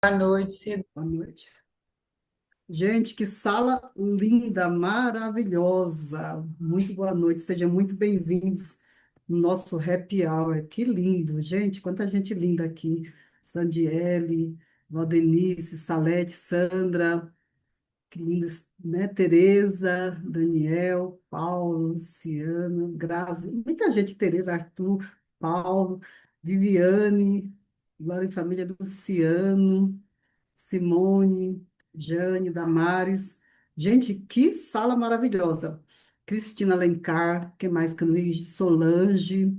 Boa noite, Cida. Boa noite. Gente, que sala linda, maravilhosa. Muito boa noite, sejam muito bem-vindos no nosso happy hour. Que lindo, gente, quanta gente linda aqui. Sandiele, Valdenice, Salete, Sandra, que lindos, né? Tereza, Daniel, Paulo, Luciano, Grazi, muita gente, Tereza, Arthur, Paulo, Viviane, Glória e Família, Luciano. Simone, Jane, Damares. Gente, que sala maravilhosa. Cristina Alencar, que mais que eu não vi? Solange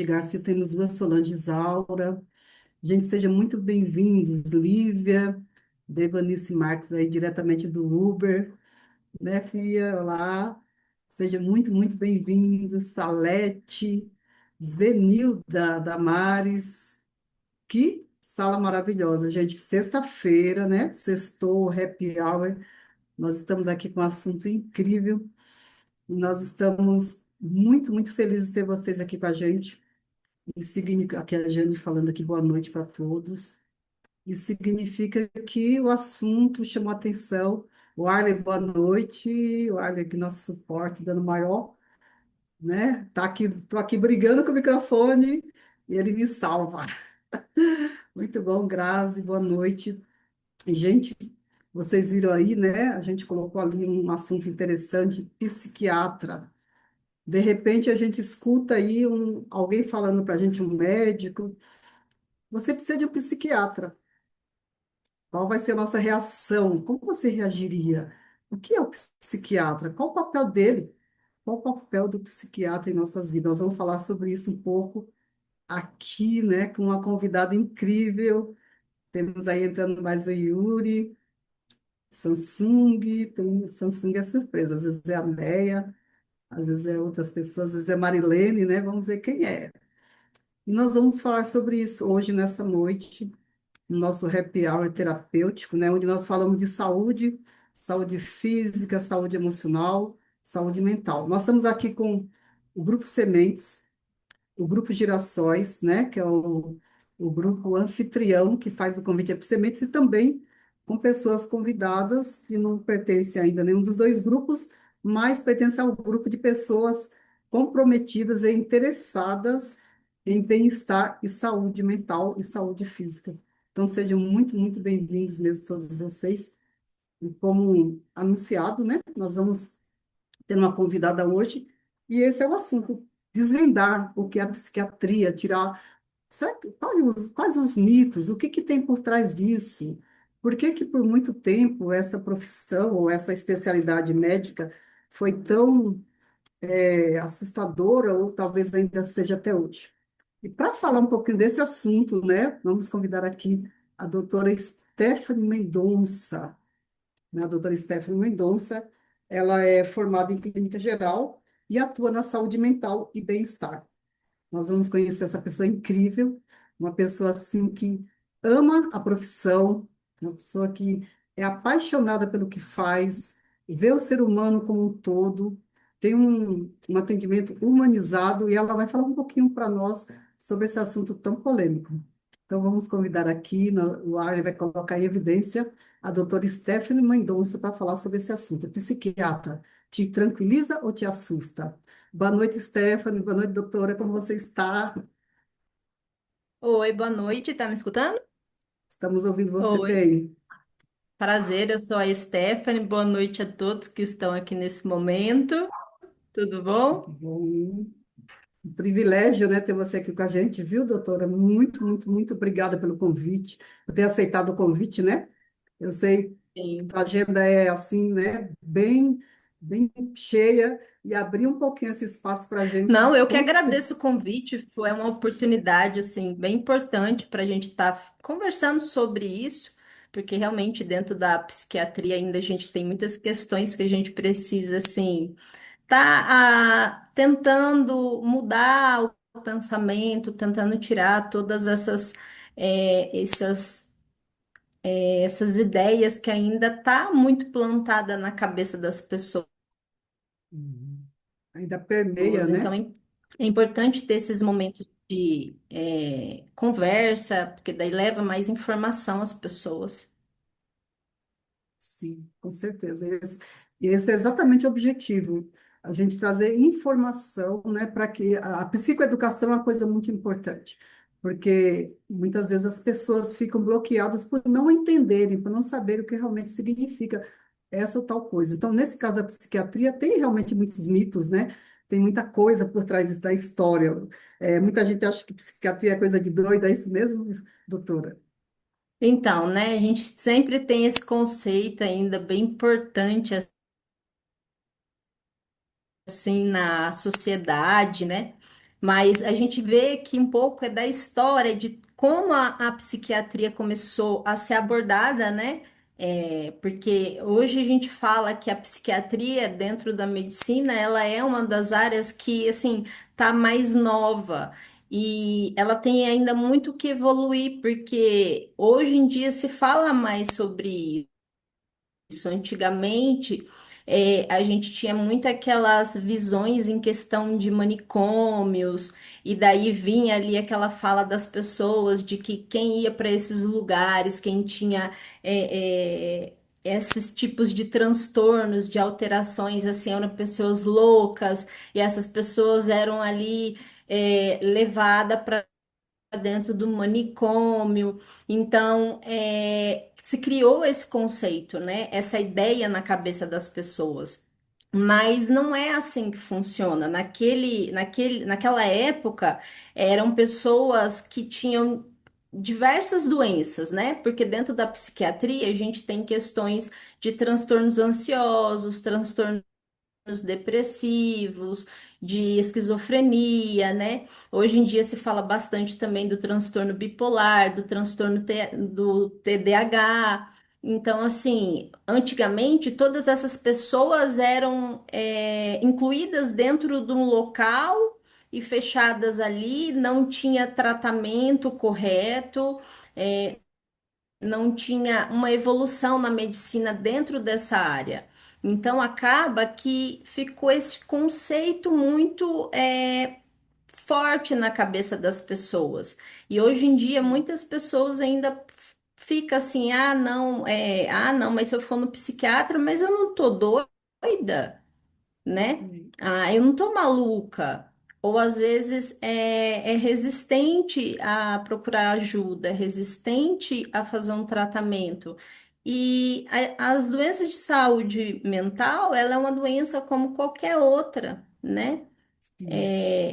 Garcia, temos duas Solanges Aura. Gente, sejam muito bem-vindos. Lívia, Devanice Marques aí, diretamente do Uber, né, filha? Olá. Seja muito, muito bem-vindos. Salete, Zenilda Damares. Que sala maravilhosa, gente. Sexta-feira, né? Sextou, happy hour. Nós estamos aqui com um assunto incrível e nós estamos muito, muito felizes de ter vocês aqui com a gente. Isso significa, aqui a Jane falando aqui, boa noite para todos. Isso significa que o assunto chamou atenção. O Arley, boa noite. O Arley aqui, nosso suporte, dando maior, né? Tá aqui, tô aqui brigando com o microfone e ele me salva. Muito bom, Grazi, boa noite. Gente, vocês viram aí, né? A gente colocou ali um assunto interessante, psiquiatra. De repente a gente escuta aí alguém falando para a gente, um médico, você precisa de um psiquiatra. Qual vai ser a nossa reação? Como você reagiria? O que é o psiquiatra? Qual o papel dele? Qual o papel do psiquiatra em nossas vidas? Nós vamos falar sobre isso um pouco aqui, né? Com uma convidada incrível. Temos aí entrando mais o Yuri. Samsung, Samsung é surpresa, às vezes é a Neia, às vezes é outras pessoas, às vezes é Marilene, né? Vamos ver quem é. E nós vamos falar sobre isso hoje, nessa noite, no nosso happy hour terapêutico, né? Onde nós falamos de saúde, saúde física, saúde emocional, saúde mental. Nós estamos aqui com o Grupo Sementes, o Grupo Girassóis, né, que é o grupo anfitrião que faz o convite a sementes, e também com pessoas convidadas que não pertencem ainda a nenhum dos dois grupos, mas pertencem ao grupo de pessoas comprometidas e interessadas em bem-estar e saúde mental e saúde física. Então, sejam muito, muito bem-vindos mesmo todos vocês. E como anunciado, né, nós vamos ter uma convidada hoje, e esse é o assunto: desvendar o que é a psiquiatria, tirar quais os mitos, o que que tem por trás disso, por que que por muito tempo essa profissão ou essa especialidade médica foi tão assustadora, ou talvez ainda seja até hoje. E para falar um pouquinho desse assunto, né, vamos convidar aqui a doutora Stephanie Mendonça, né? A doutora Stephanie Mendonça, ela é formada em clínica geral e atua na saúde mental e bem-estar. Nós vamos conhecer essa pessoa incrível, uma pessoa assim que ama a profissão, uma pessoa que é apaixonada pelo que faz, vê o ser humano como um todo, tem um atendimento humanizado, e ela vai falar um pouquinho para nós sobre esse assunto tão polêmico. Então, vamos convidar aqui, o Arley vai colocar em evidência a doutora Stephanie Mendonça para falar sobre esse assunto. Psiquiatra, te tranquiliza ou te assusta? Boa noite, Stephanie. Boa noite, doutora. Como você está? Oi, boa noite, tá me escutando? Estamos ouvindo você Oi, bem. prazer, eu sou a Stephanie. Boa noite a todos que estão aqui nesse momento. Tudo bom? Bom, um privilégio, né, ter você aqui com a gente, viu, doutora? Muito, muito, muito obrigada pelo convite, por ter aceitado o convite, né? Eu sei Sim. que a agenda é assim, né, bem, bem cheia, e abrir um pouquinho esse espaço para a gente Não, eu que conseguir. agradeço o convite. Foi uma oportunidade assim bem importante para a gente estar conversando sobre isso, porque realmente dentro da psiquiatria ainda a gente tem muitas questões que a gente precisa assim tá tentando mudar o pensamento, tentando tirar todas essas ideias que ainda tá muito plantada na cabeça das pessoas. Ainda permeia, Então né? é importante ter esses momentos. de conversa, porque daí leva mais informação às pessoas. Sim, com certeza. Esse é exatamente o objetivo, a gente trazer informação, né, para que a psicoeducação é uma coisa muito importante, porque muitas vezes as pessoas ficam bloqueadas por não entenderem, por não saber o que realmente significa essa ou tal coisa. Então, nesse caso da psiquiatria, tem realmente muitos mitos, né? Tem muita coisa por trás da história. Muita gente acha que psiquiatria é coisa de doido, é isso mesmo, doutora? Então, né, a gente sempre tem esse conceito ainda bem importante assim na sociedade, né? Mas a gente vê que um pouco é da história de como a psiquiatria começou a ser abordada, né? Porque hoje a gente fala que a psiquiatria dentro da medicina, ela é uma das áreas que, assim, tá mais nova. E ela tem ainda muito que evoluir, porque hoje em dia se fala mais sobre isso. Antigamente, a gente tinha muito aquelas visões em questão de manicômios, e daí vinha ali aquela fala das pessoas de que quem ia para esses lugares, quem tinha esses tipos de transtornos, de alterações, assim, eram pessoas loucas, e essas pessoas eram ali levadas para dentro do manicômio. Então, se criou esse conceito, né? Essa ideia na cabeça das pessoas. Mas não é assim que funciona. Naquela época, eram pessoas que tinham diversas doenças, né? Porque dentro da psiquiatria a gente tem questões de transtornos ansiosos, transtornos depressivos, de esquizofrenia, né? Hoje em dia se fala bastante também do transtorno bipolar, do do TDAH. Então, assim, antigamente todas essas pessoas eram incluídas dentro de um local e fechadas ali, não tinha tratamento correto, não tinha uma evolução na medicina dentro dessa área. Então, acaba que ficou esse conceito muito forte na cabeça das pessoas. E hoje em dia, muitas pessoas ainda ficam assim: ah, não, mas se eu for no psiquiatra, mas eu não tô doida, né? Sim, Ah, eu não tô maluca. Ou às vezes é resistente a procurar ajuda, é resistente a fazer um tratamento. E as doenças de saúde mental, ela é uma doença como qualquer outra, né? sim.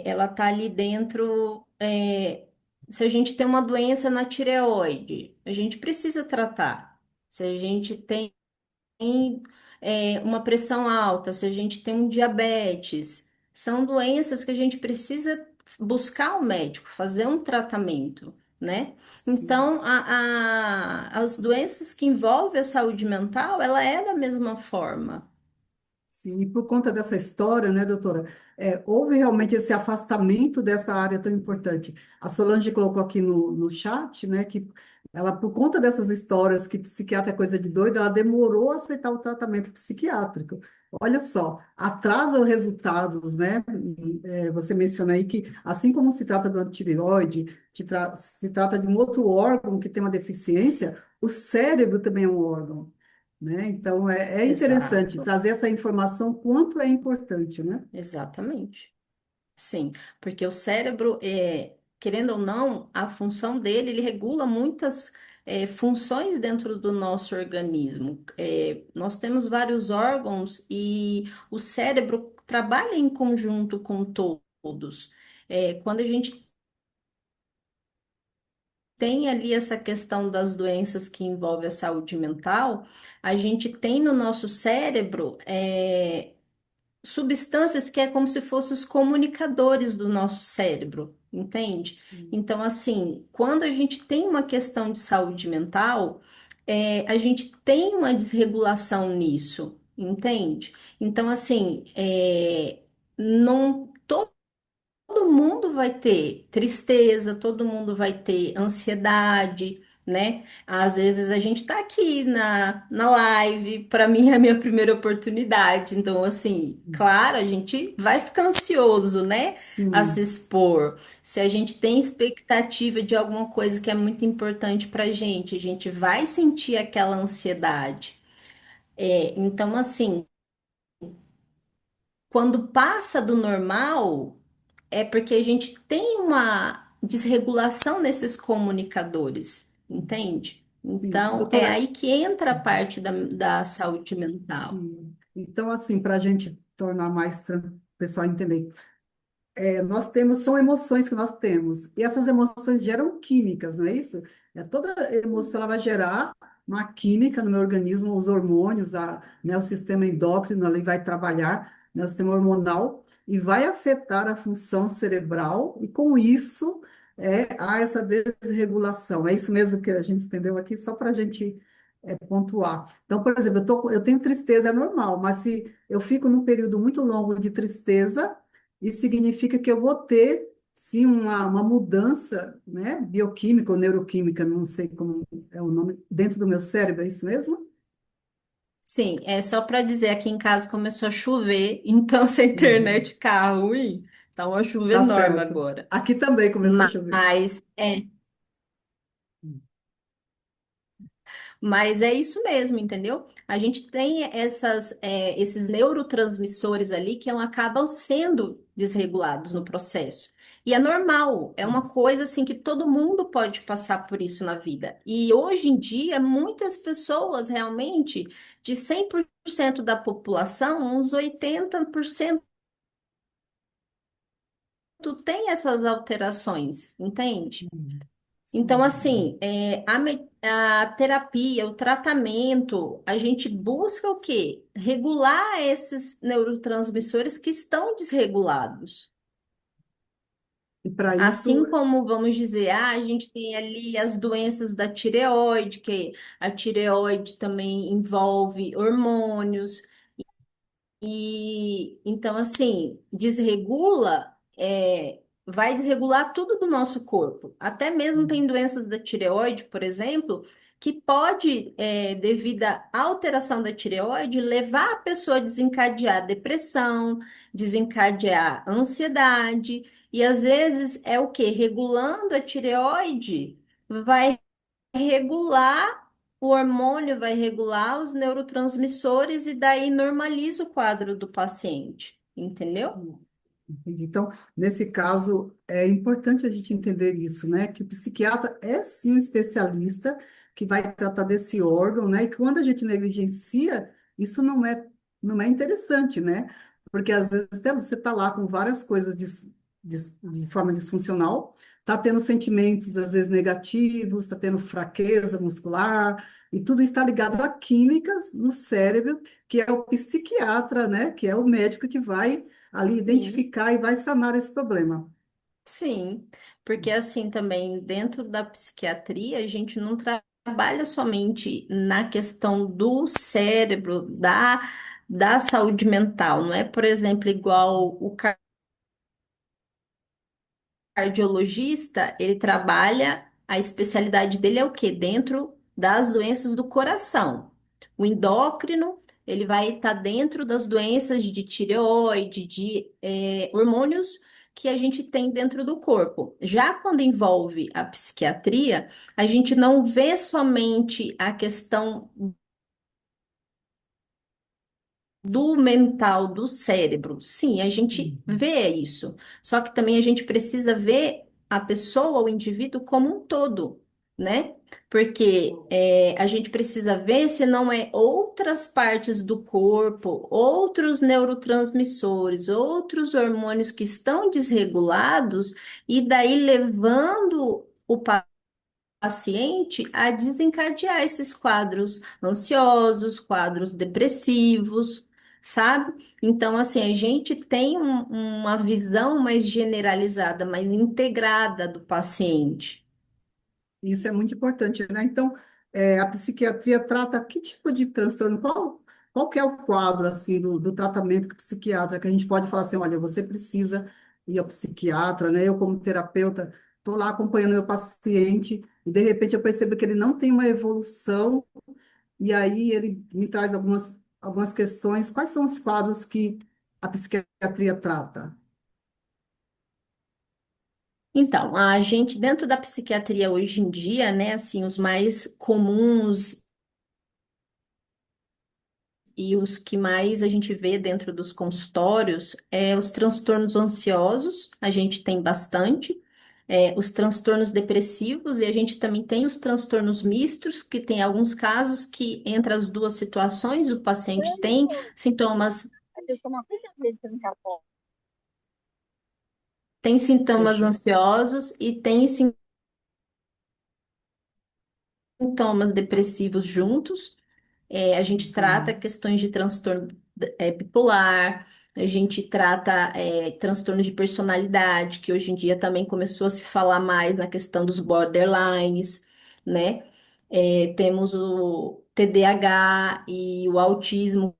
Ela tá ali dentro. Se a gente tem uma doença na tireoide, a gente precisa tratar. Se a gente tem uma pressão alta, se a gente tem um diabetes, são doenças que a gente precisa buscar o médico, fazer um tratamento, né? Sim. Então, as doenças que envolvem a saúde mental, ela é da mesma forma. Sim, e por conta dessa história, né, doutora, houve realmente esse afastamento dessa área tão importante. A Solange colocou aqui no chat, né, que ela, por conta dessas histórias que psiquiatra é coisa de doido, ela demorou a aceitar o tratamento psiquiátrico. Olha só, atrasa os resultados, né? Você menciona aí que, assim como se trata do tireoide, se trata de um outro órgão que tem uma deficiência, o cérebro também é um órgão, né? Então, é interessante Exato, trazer essa informação, quanto é importante, né? exatamente. Sim, porque o cérebro, querendo ou não, a função dele, ele regula muitas funções dentro do nosso organismo. Nós temos vários órgãos e o cérebro trabalha em conjunto com todos. Quando a gente tem ali essa questão das doenças que envolvem a saúde mental, a gente tem no nosso cérebro substâncias que é como se fossem os comunicadores do nosso cérebro, entende? Então, assim, quando a gente tem uma questão de saúde mental, a gente tem uma desregulação nisso, entende? Então, assim, não todo mundo vai ter tristeza, todo mundo vai ter ansiedade, né? Às vezes a gente tá aqui na live, para mim é a minha primeira oportunidade, então, assim, claro, a gente vai ficar ansioso, né? A se Sim, expor. Se a gente tem expectativa de alguma coisa que é muito importante pra gente, a gente vai sentir aquela ansiedade. Então, assim, quando passa do normal, é porque a gente tem uma desregulação nesses comunicadores, entende? sim. Então, é Doutora, aí que entra a parte da saúde mental. sim. Então, assim, para a gente tornar mais o pessoal entender, nós temos, são emoções que nós temos, e essas emoções geram químicas, não é isso? Toda emoção ela vai gerar uma química no meu organismo, os hormônios, né, o sistema endócrino ali vai trabalhar, né, o sistema hormonal, e vai afetar a função cerebral, e com isso há essa desregulação. É isso mesmo que a gente entendeu aqui, só para a gente pontuar. Então, por exemplo, eu tenho tristeza, é normal, mas se eu fico num período muito longo de tristeza, isso significa que eu vou ter, sim, uma mudança, né, bioquímica ou neuroquímica, não sei como é o nome, dentro do meu cérebro, é isso mesmo? Sim, é só para dizer, aqui em casa começou a chover, então se a Uhum. internet ficar ruim, tá uma chuva Tá enorme certo. agora. Aqui também começou a chover. Mas é isso mesmo, entendeu? A gente tem esses neurotransmissores ali que acabam sendo desregulados no processo. E é normal, é uma coisa assim que todo mundo pode passar por isso na vida. E hoje em dia, muitas pessoas realmente, de 100% da população, uns 80% tem essas alterações, entende? Uhum. Então, Sim. assim, a terapia, o tratamento, a gente busca o quê? Regular esses neurotransmissores que estão desregulados. E para isso, Assim como, vamos dizer, a gente tem ali as doenças da tireoide, que a tireoide também envolve hormônios. E então, assim, vai desregular tudo do nosso corpo. Até mesmo tem doenças da tireoide, por exemplo, que pode, devido à alteração da tireoide, levar a pessoa a desencadear depressão, desencadear ansiedade. E às vezes é o quê? Regulando a tireoide, vai regular o hormônio, vai regular os neurotransmissores e daí normaliza o quadro do paciente, entendeu? entendi. Então, nesse caso, é importante a gente entender isso, né? Que o psiquiatra é sim um especialista que vai tratar desse órgão, né? E quando a gente negligencia, isso não é interessante, né? Porque às vezes até você está lá com várias coisas de forma disfuncional, está tendo sentimentos às vezes negativos, está tendo fraqueza muscular, e tudo está ligado a químicas no cérebro, que é o psiquiatra, né? Que é o médico que vai ali Sim, identificar e vai sanar esse problema. sim, porque assim também dentro da psiquiatria a gente não trabalha somente na questão do cérebro, da saúde mental, não é, por exemplo, igual o cardiologista, ele trabalha, a especialidade dele é o quê? Dentro das doenças do coração. O endócrino, ele vai estar dentro das doenças de tireoide, de hormônios que a gente tem dentro do corpo. Já quando envolve a psiquiatria, a gente não vê somente a questão do mental, do cérebro. Sim, a gente Uhum. vê isso. Só que também a gente precisa ver a pessoa, o indivíduo como um todo, né? Porque a gente precisa ver se não é outras partes do corpo, outros neurotransmissores, outros hormônios que estão desregulados e daí levando o paciente a desencadear esses quadros ansiosos, quadros depressivos, sabe? Então, assim, a gente tem uma visão mais generalizada, mais integrada do paciente. Isso é muito importante, né? Então, a psiquiatria trata que tipo de transtorno? Qual que é o quadro, assim, do tratamento que o psiquiatra, que a gente pode falar assim, olha, você precisa ir ao psiquiatra, né? Eu, como terapeuta, estou lá acompanhando meu paciente e de repente eu percebo que ele não tem uma evolução e aí ele me traz algumas questões. Quais são os quadros que a psiquiatria trata? Então, a gente, dentro da psiquiatria hoje em dia, né, assim, os mais comuns e os que mais a gente vê dentro dos consultórios é os transtornos ansiosos, a gente tem bastante, os transtornos depressivos e a gente também tem os transtornos mistos, que tem alguns casos que entre as duas situações o paciente tem sintomas, tem sintomas Fechou. ansiosos e tem sintomas depressivos juntos. A gente trata Uhum. questões de transtorno bipolar, a gente trata transtornos de personalidade, que hoje em dia também começou a se falar mais na questão dos borderlines, né? Temos o TDAH e o autismo,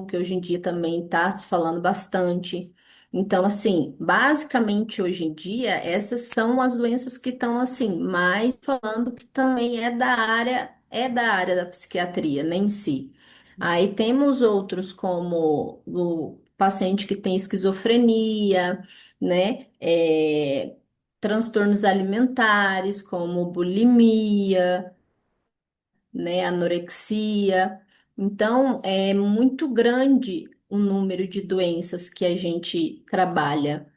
que hoje em dia também está se falando bastante. Então, assim, basicamente hoje em dia, essas são as doenças que estão assim, mais falando que também é da área da psiquiatria, né, em si. Aí temos outros como o paciente que tem esquizofrenia, né? Transtornos alimentares, como bulimia, né, anorexia. Então, é muito grande o número de doenças que a gente trabalha.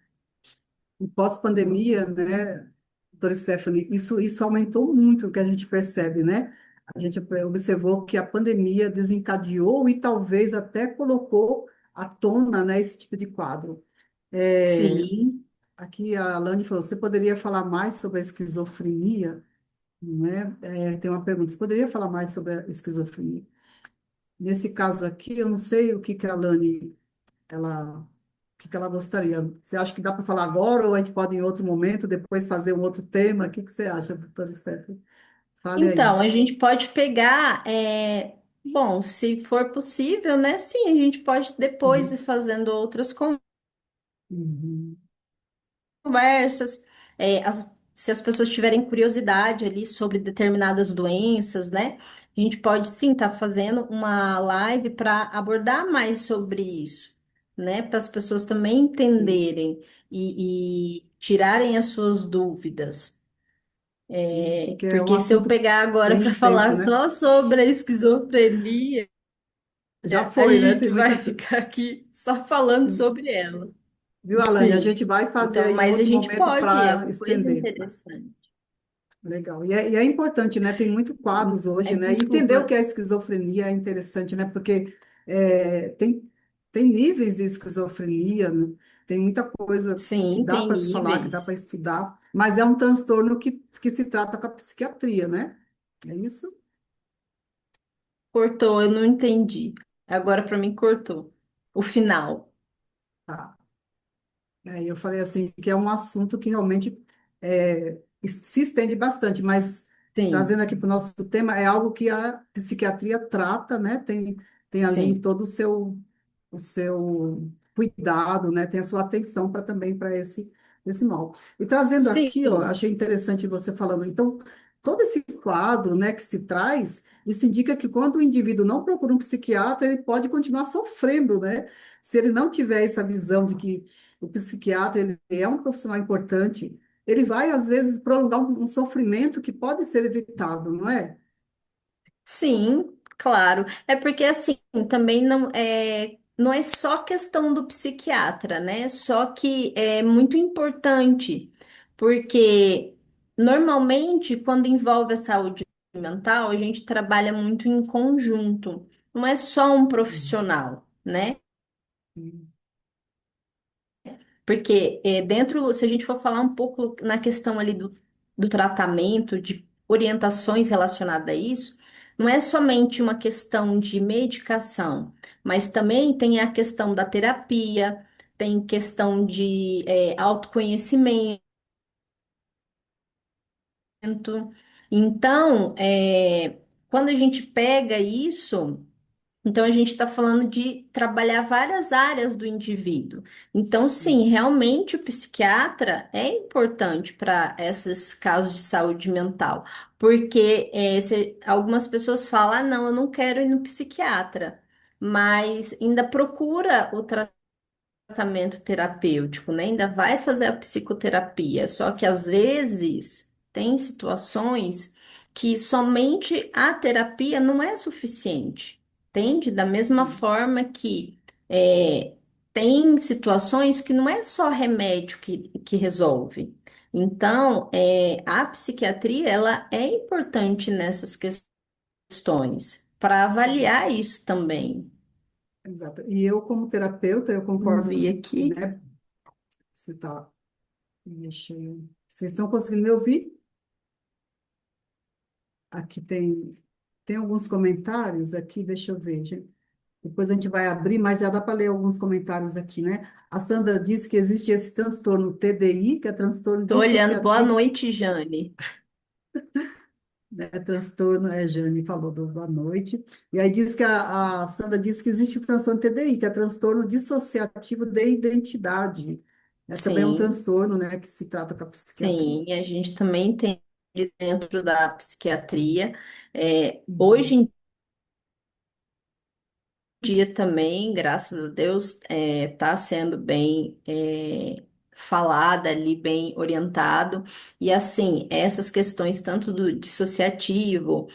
E pós-pandemia, né, doutora Stephanie, isso aumentou muito o que a gente percebe, né? A gente observou que a pandemia desencadeou e talvez até colocou à tona, né, esse tipo de quadro. É, Sim, aqui a Alane falou, você poderia falar mais sobre a esquizofrenia? Né? Tem uma pergunta, você poderia falar mais sobre a esquizofrenia? Nesse caso aqui, eu não sei o que que a Alane ela, o que que ela gostaria. Você acha que dá para falar agora ou a gente pode em outro momento, depois fazer um outro tema? O que que você acha, doutora Stephanie? Fale aí. então a gente pode pegar, bom, se for possível, né? Sim, a gente pode depois ir Uhum. fazendo outras Uhum. conversas, se as pessoas tiverem curiosidade ali sobre determinadas doenças, né? A gente pode sim estar fazendo uma live para abordar mais sobre isso, né? Para as pessoas também Sim, entenderem e tirarem as suas dúvidas. sim, porque é um Porque se eu assunto pegar agora bem para extenso, falar né? só sobre a esquizofrenia, Já a foi, né? Tem gente vai muita. ficar aqui só falando sobre ela. Viu, Alane? A Sim. gente vai fazer Então, aí em mas a outro gente momento pode, é para uma coisa estender. interessante. Legal. E é importante, né? Tem muito quadros hoje, né? Entender o Desculpa. que é esquizofrenia é interessante, né? Porque tem níveis de esquizofrenia, né? Tem muita coisa que Sim, dá tem para se falar, que dá para níveis. estudar, mas é um transtorno que se trata com a psiquiatria, né? É isso? Cortou, eu não entendi. Agora para mim cortou. O final. Tá. Eu falei assim, que é um assunto que realmente se estende bastante, mas Sim, trazendo aqui para o nosso tema, é algo que a psiquiatria trata, né? Tem ali sim. todo o seu cuidado, né? Tem a sua atenção para também para esse mal. E trazendo aqui, ó, Sim, achei interessante você falando, então, todo esse quadro, né, que se traz, isso indica que quando o indivíduo não procura um psiquiatra, ele pode continuar sofrendo, né? Se ele não tiver essa visão de que o psiquiatra ele é um profissional importante, ele vai, às vezes, prolongar um sofrimento que pode ser evitado, não é? sim, claro. É porque assim, também não é só questão do psiquiatra, né? Só que é muito importante, porque normalmente quando envolve a saúde mental, a gente trabalha muito em conjunto. Não é só um profissional, né? Sim, Porque dentro, se a gente for falar um pouco na questão ali do tratamento, de orientações relacionadas a isso, não é somente uma questão de medicação, mas também tem a questão da terapia, tem questão de autoconhecimento. Então, quando a gente pega isso. Então, a gente está falando de trabalhar várias áreas do indivíduo. Então, sim, Isso. realmente o psiquiatra é importante para esses casos de saúde mental, porque algumas pessoas falam, ah, não, eu não quero ir no psiquiatra, mas ainda procura o tratamento terapêutico, né? Ainda vai fazer a psicoterapia, só que às vezes tem situações que somente a terapia não é suficiente, entende? Da mesma Sim, forma que é, tem situações que não é só remédio que resolve. Então, a psiquiatria, ela é importante nessas questões, para sim, avaliar isso também. exato. E eu, como terapeuta, eu Vamos concordo, ver aqui. né? Você tá, deixa eu- Vocês estão conseguindo me ouvir? Aqui tem alguns comentários aqui, deixa eu ver, gente. Depois a gente vai abrir, mas já dá para ler alguns comentários aqui, né? A Sandra disse que existe esse transtorno TDI, que é transtorno Tô olhando. Boa dissociativo, noite, Jane. né? Transtorno, Jane falou do boa noite. E aí diz que a Sandra disse que existe o transtorno TDI, que é transtorno dissociativo de identidade. É também um Sim, transtorno, né, que se trata com a psiquiatria. sim, a gente também tem ele dentro da psiquiatria. Hoje Uhum. em dia também, graças a Deus, está sendo bem falada ali, bem orientado. E assim, essas questões tanto do dissociativo,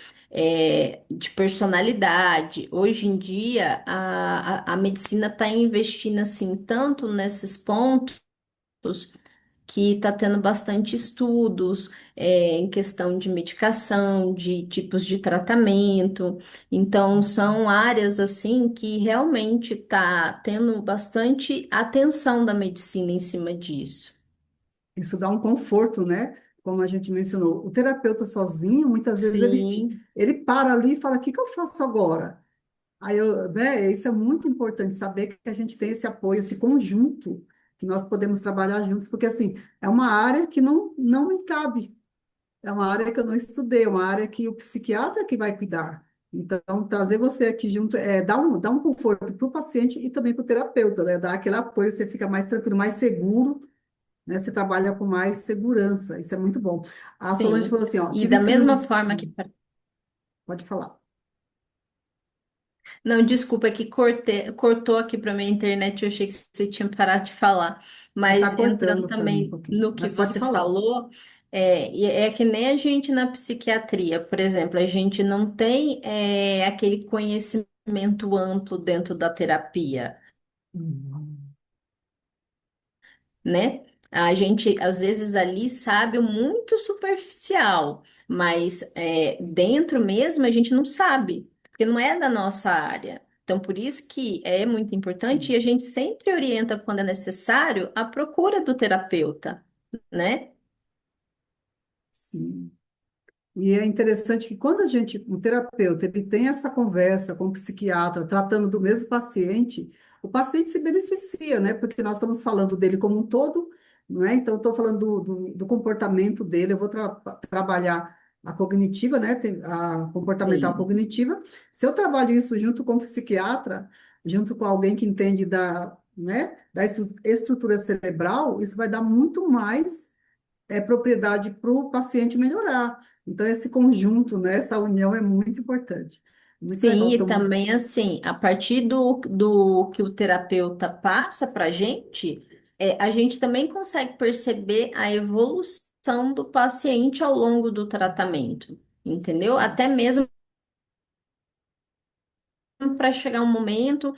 de personalidade, hoje em dia a medicina está investindo assim tanto nesses pontos que está tendo bastante estudos em questão de medicação, de tipos de tratamento. Então, são áreas assim que realmente está tendo bastante atenção da medicina em cima disso. Isso dá um conforto, né? Como a gente mencionou. O terapeuta sozinho, muitas vezes Sim, ele para ali e fala: o que que eu faço agora? Aí eu, né, isso é muito importante, saber que a gente tem esse apoio, esse conjunto, que nós podemos trabalhar juntos, porque assim, é uma área que não me cabe, é uma área que eu não estudei, é uma área que o psiquiatra que vai cuidar. Então, trazer você aqui junto dá um conforto para o paciente e também para o terapeuta, né? Dá aquele apoio, você fica mais tranquilo, mais seguro, né? Você trabalha com mais segurança, isso é muito bom. A Solange sim. falou assim, ó, E tive da síndrome mesma de... forma que. Pode falar. Não, desculpa, é que cortou aqui para minha internet, eu achei que você tinha parado de falar. Está Mas entrando cortando para mim um também pouquinho, no que mas pode você falar. falou, e é que nem a gente na psiquiatria, por exemplo, a gente não tem aquele conhecimento amplo dentro da terapia, Uhum. né? A gente, às vezes, ali sabe o muito superficial, mas dentro mesmo a gente não sabe, porque não é da nossa área. Então, por isso que é muito importante e a Sim, gente sempre orienta, quando é necessário, a procura do terapeuta, né? sim. E é interessante que quando o terapeuta, ele tem essa conversa com o psiquiatra, tratando do mesmo paciente, o paciente se beneficia, né? Porque nós estamos falando dele como um todo, não é? Então, eu estou falando do comportamento dele, eu vou trabalhar a cognitiva, né? A comportamental Sim, cognitiva. Se eu trabalho isso junto com o psiquiatra, junto com alguém que entende da estrutura cerebral, isso vai dar muito mais propriedade para o paciente melhorar. Então, esse conjunto, né, essa união é muito importante. Muito legal. sim, e Então, também assim, a partir do que o terapeuta passa para a gente também consegue perceber a evolução do paciente ao longo do tratamento, entendeu? sim, Até mesmo para chegar um momento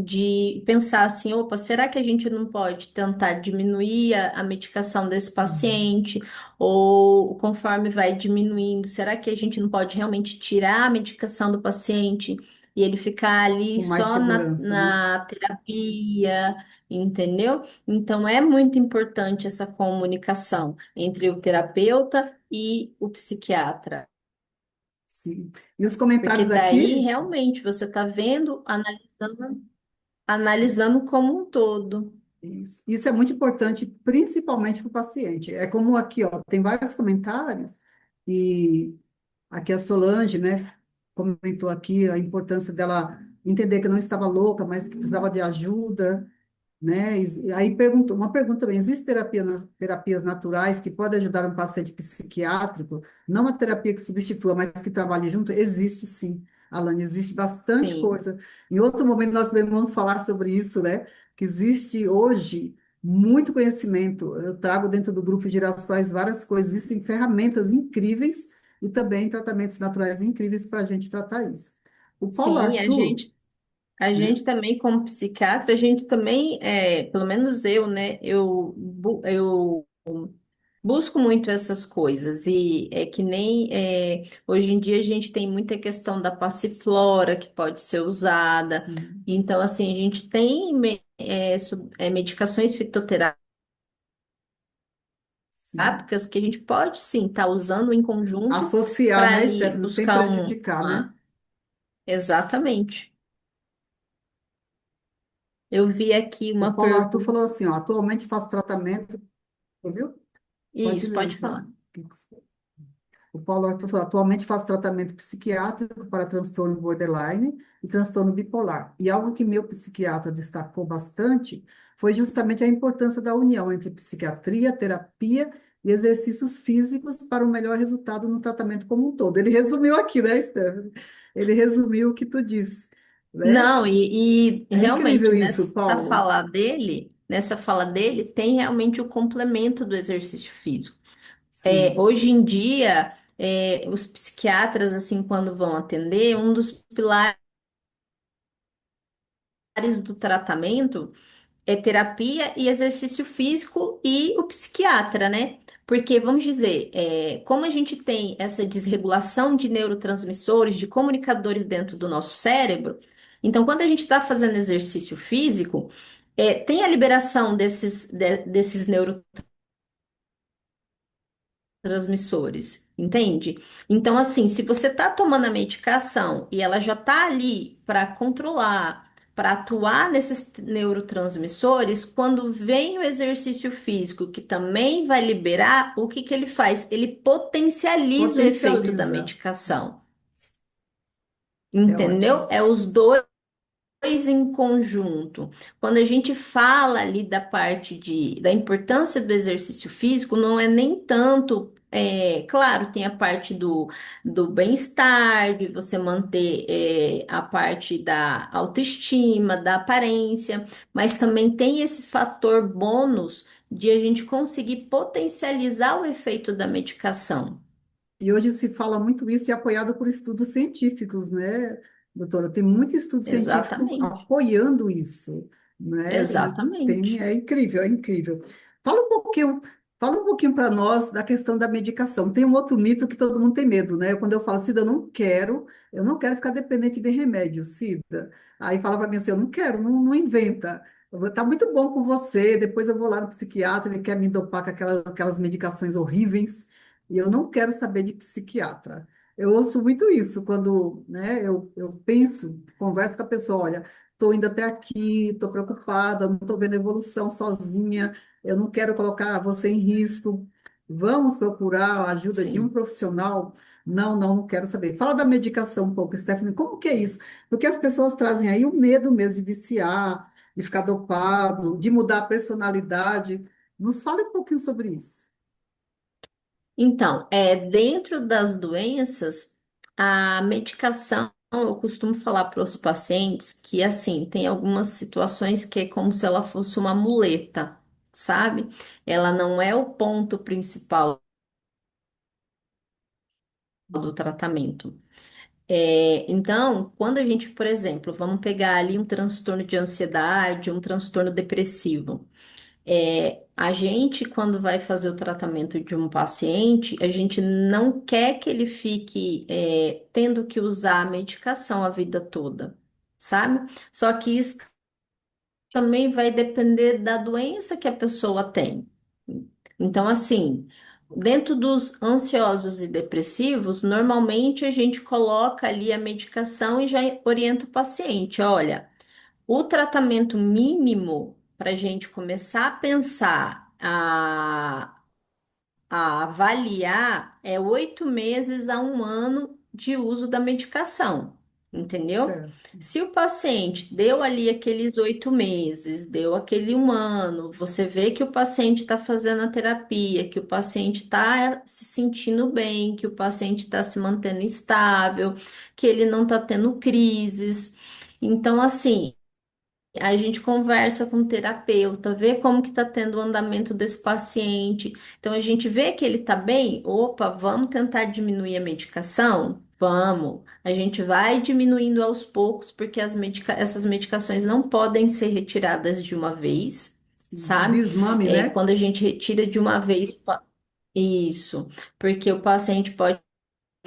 de pensar assim, opa, será que a gente não pode tentar diminuir a medicação desse uhum, paciente? Ou conforme vai diminuindo, será que a gente não pode realmente tirar a medicação do paciente e ele ficar ali com mais só segurança, né? na terapia, entendeu? Então é muito importante essa comunicação entre o terapeuta e o psiquiatra. Sim. E os Porque comentários daí aqui, realmente você está vendo, analisando como um todo. isso é muito importante, principalmente para o paciente. É como aqui, ó, tem vários comentários, e aqui a Solange, né? comentou aqui a importância dela entender que não estava louca, mas que precisava de ajuda, né? E aí perguntou, uma pergunta também, existem terapias naturais que podem ajudar um paciente psiquiátrico? Não a terapia que substitua, mas que trabalhe junto? Existe sim, Alane, existe bastante Sim, coisa. Em outro momento nós também vamos falar sobre isso, né? Que existe hoje muito conhecimento. Eu trago dentro do grupo Girassóis várias coisas, existem ferramentas incríveis e também tratamentos naturais incríveis para a gente tratar isso. O Paulo sim, Arthur, a né? gente também, como psiquiatra, a gente também, pelo menos eu, né, eu busco muito essas coisas, e é que nem hoje em dia a gente tem muita questão da passiflora que pode ser usada, Sim, então, assim, a gente tem medicações fitoterápicas sim. que a gente pode sim estar usando em conjunto Associar, para né, ali Stephanie, sem buscar prejudicar, né? exatamente. Eu vi aqui O uma Paulo Arthur pergunta. falou assim, ó, atualmente faço tratamento, viu? Pode Isso, ler. pode falar. O Paulo Arthur falou, atualmente faço tratamento psiquiátrico para transtorno borderline e transtorno bipolar. E algo que meu psiquiatra destacou bastante foi justamente a importância da união entre psiquiatria, terapia e exercícios físicos para o melhor resultado no tratamento como um todo. Ele resumiu aqui, né, Stephanie? Ele resumiu o que tu disse, né? Não, e É realmente incrível isso, Paulo. nessa fala dele, tem realmente o complemento do exercício físico. Sim, Hoje em dia, os psiquiatras, assim, quando vão atender, um dos pilares do tratamento é terapia e exercício físico e o psiquiatra, né? Porque, vamos dizer, como a gente tem essa desregulação de neurotransmissores, de comunicadores dentro do nosso cérebro, então, quando a gente está fazendo exercício físico, tem a liberação desses neurotransmissores, entende? Então, assim, se você está tomando a medicação e ela já está ali para controlar, para atuar nesses neurotransmissores, quando vem o exercício físico, que também vai liberar, o que que ele faz? Ele potencializa o efeito da potencializa. medicação, É entendeu? ótimo. É os dois em conjunto. Quando a gente fala ali da parte da importância do exercício físico, não é nem tanto, claro, tem a parte do bem-estar, de você manter, a parte da autoestima, da aparência, mas também tem esse fator bônus de a gente conseguir potencializar o efeito da medicação. E hoje se fala muito isso e é apoiado por estudos científicos, né, doutora? Tem muito estudo científico Exatamente, apoiando isso, né? exatamente. É incrível, é incrível. Fala um pouquinho, fala um pouquinho para nós da questão da medicação. Tem um outro mito que todo mundo tem medo, né? Quando eu falo, Cida, eu não quero ficar dependente de remédio, Cida. Aí fala para mim assim, eu não quero, não inventa. Tá muito bom com você, depois eu vou lá no psiquiatra, ele quer me dopar com aquelas medicações horríveis. E eu não quero saber de psiquiatra. Eu ouço muito isso quando, né, eu penso, converso com a pessoa, olha, estou indo até aqui, estou preocupada, não estou vendo evolução sozinha, eu não quero colocar você em risco. Vamos procurar a ajuda de um Sim. profissional? Não quero saber. Fala da medicação um pouco, Stephanie, como que é isso? Porque as pessoas trazem aí o medo mesmo de viciar, de ficar dopado, de mudar a personalidade. Nos fale um pouquinho sobre isso. Então, dentro das doenças, a medicação, eu costumo falar para os pacientes que, assim, tem algumas situações que é como se ela fosse uma muleta, sabe? Ela não é o ponto principal do tratamento. Então, quando a gente, por exemplo, vamos pegar ali um transtorno de ansiedade, um transtorno depressivo. A gente, quando vai fazer o tratamento de um paciente, a gente não quer que ele fique, tendo que usar a medicação a vida toda, sabe? Só que isso também vai depender da doença que a pessoa tem. Então, assim, dentro dos ansiosos e depressivos, normalmente a gente coloca ali a medicação e já orienta o paciente: olha. O tratamento mínimo para a gente começar a pensar, a avaliar, é 8 meses a 1 ano de uso da medicação, entendeu? certo. Se o paciente deu ali aqueles 8 meses, deu aquele 1 ano, você vê que o paciente está fazendo a terapia, que o paciente está se sentindo bem, que o paciente está se mantendo estável, que ele não está tendo crises. Então, assim. A gente conversa com o terapeuta, vê como que está tendo o andamento desse paciente. Então a gente vê que ele está bem, opa, vamos tentar diminuir a medicação? Vamos. A gente vai diminuindo aos poucos, porque essas medicações não podem ser retiradas de uma vez, Sim. O sabe? desmame, É, né? quando a gente retira de uma vez, isso, porque o paciente pode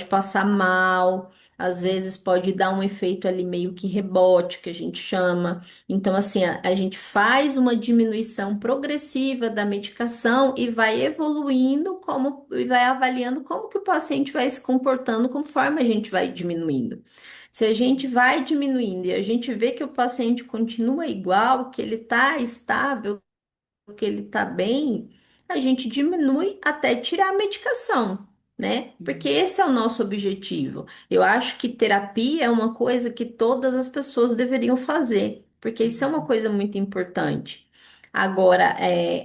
passar mal, às vezes pode dar um efeito ali meio que rebote, que a gente chama. Então, assim, a gente faz uma diminuição progressiva da medicação e vai evoluindo como e vai avaliando como que o paciente vai se comportando conforme a gente vai diminuindo. Se a gente vai diminuindo e a gente vê que o paciente continua igual, que ele está estável, que ele tá bem, a gente diminui até tirar a medicação, né? Porque Sim. esse é o nosso objetivo. Eu acho que terapia é uma coisa que todas as pessoas deveriam fazer, porque isso é uma Uhum. coisa muito importante. Agora,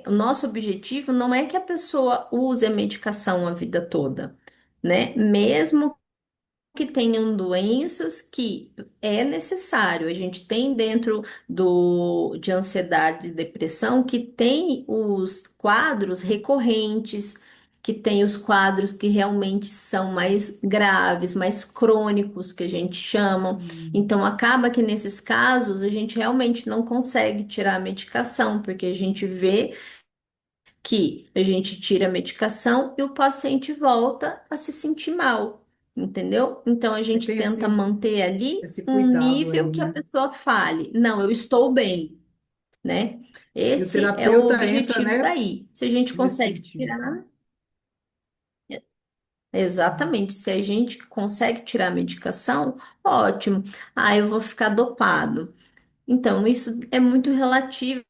o nosso objetivo não é que a pessoa use a medicação a vida toda, né? Mesmo que tenham doenças que é necessário. A gente tem dentro de ansiedade e depressão que tem os quadros recorrentes, que tem os quadros que realmente são mais graves, mais crônicos, que a gente chama. Sim. Então, acaba que nesses casos a gente realmente não consegue tirar a medicação, porque a gente vê que a gente tira a medicação e o paciente volta a se sentir mal, entendeu? Então a Aí gente tem tenta manter ali esse um cuidado nível aí, que a né? pessoa fale, não, eu estou bem, né? E o Esse é o terapeuta entra, objetivo né, daí. Se a gente nesse consegue sentido. tirar, Uhum. exatamente, se a gente consegue tirar a medicação, ótimo. Ah, eu vou ficar dopado. Então, isso é muito relativo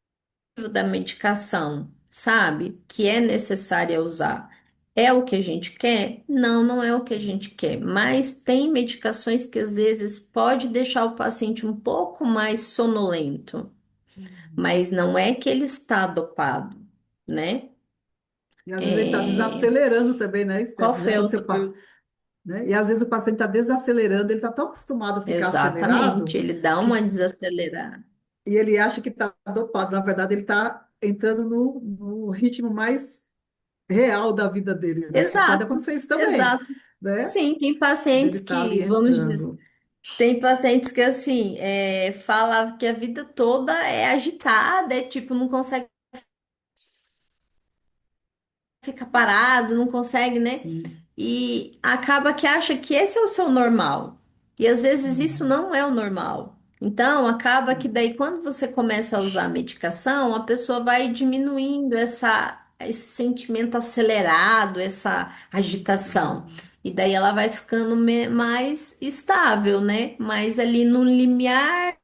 da medicação, sabe? Que é necessária usar. É o que a gente quer? Não, não é o que a gente quer. Mas tem medicações que às vezes pode deixar o paciente um pouco mais sonolento, Uhum. mas não é que ele está dopado, né? E às vezes ele está É, desacelerando também, né, Qual Steph? Né? foi a Quando você, outra pergunta? né? E às vezes o paciente está desacelerando, ele está tão acostumado a ficar Exatamente, acelerado ele dá uma que desacelerada. e ele acha que está dopado. Na verdade, ele está entrando no ritmo mais real da vida dele, né? Pode Exato, acontecer isso também, exato. né? Sim, tem Dele pacientes estar ali que, vamos dizer, entrando. tem pacientes que assim, fala que a vida toda é agitada, é tipo, não consegue ficar parado, não consegue, né? Sim. E acaba que acha que esse é o seu normal. E às vezes isso Uhum. não é o normal. Então, acaba que Sim. daí, quando você começa a usar a medicação, a pessoa vai diminuindo esse sentimento acelerado, essa agitação. Sim. E daí ela vai ficando mais estável, né? Mais ali no limiar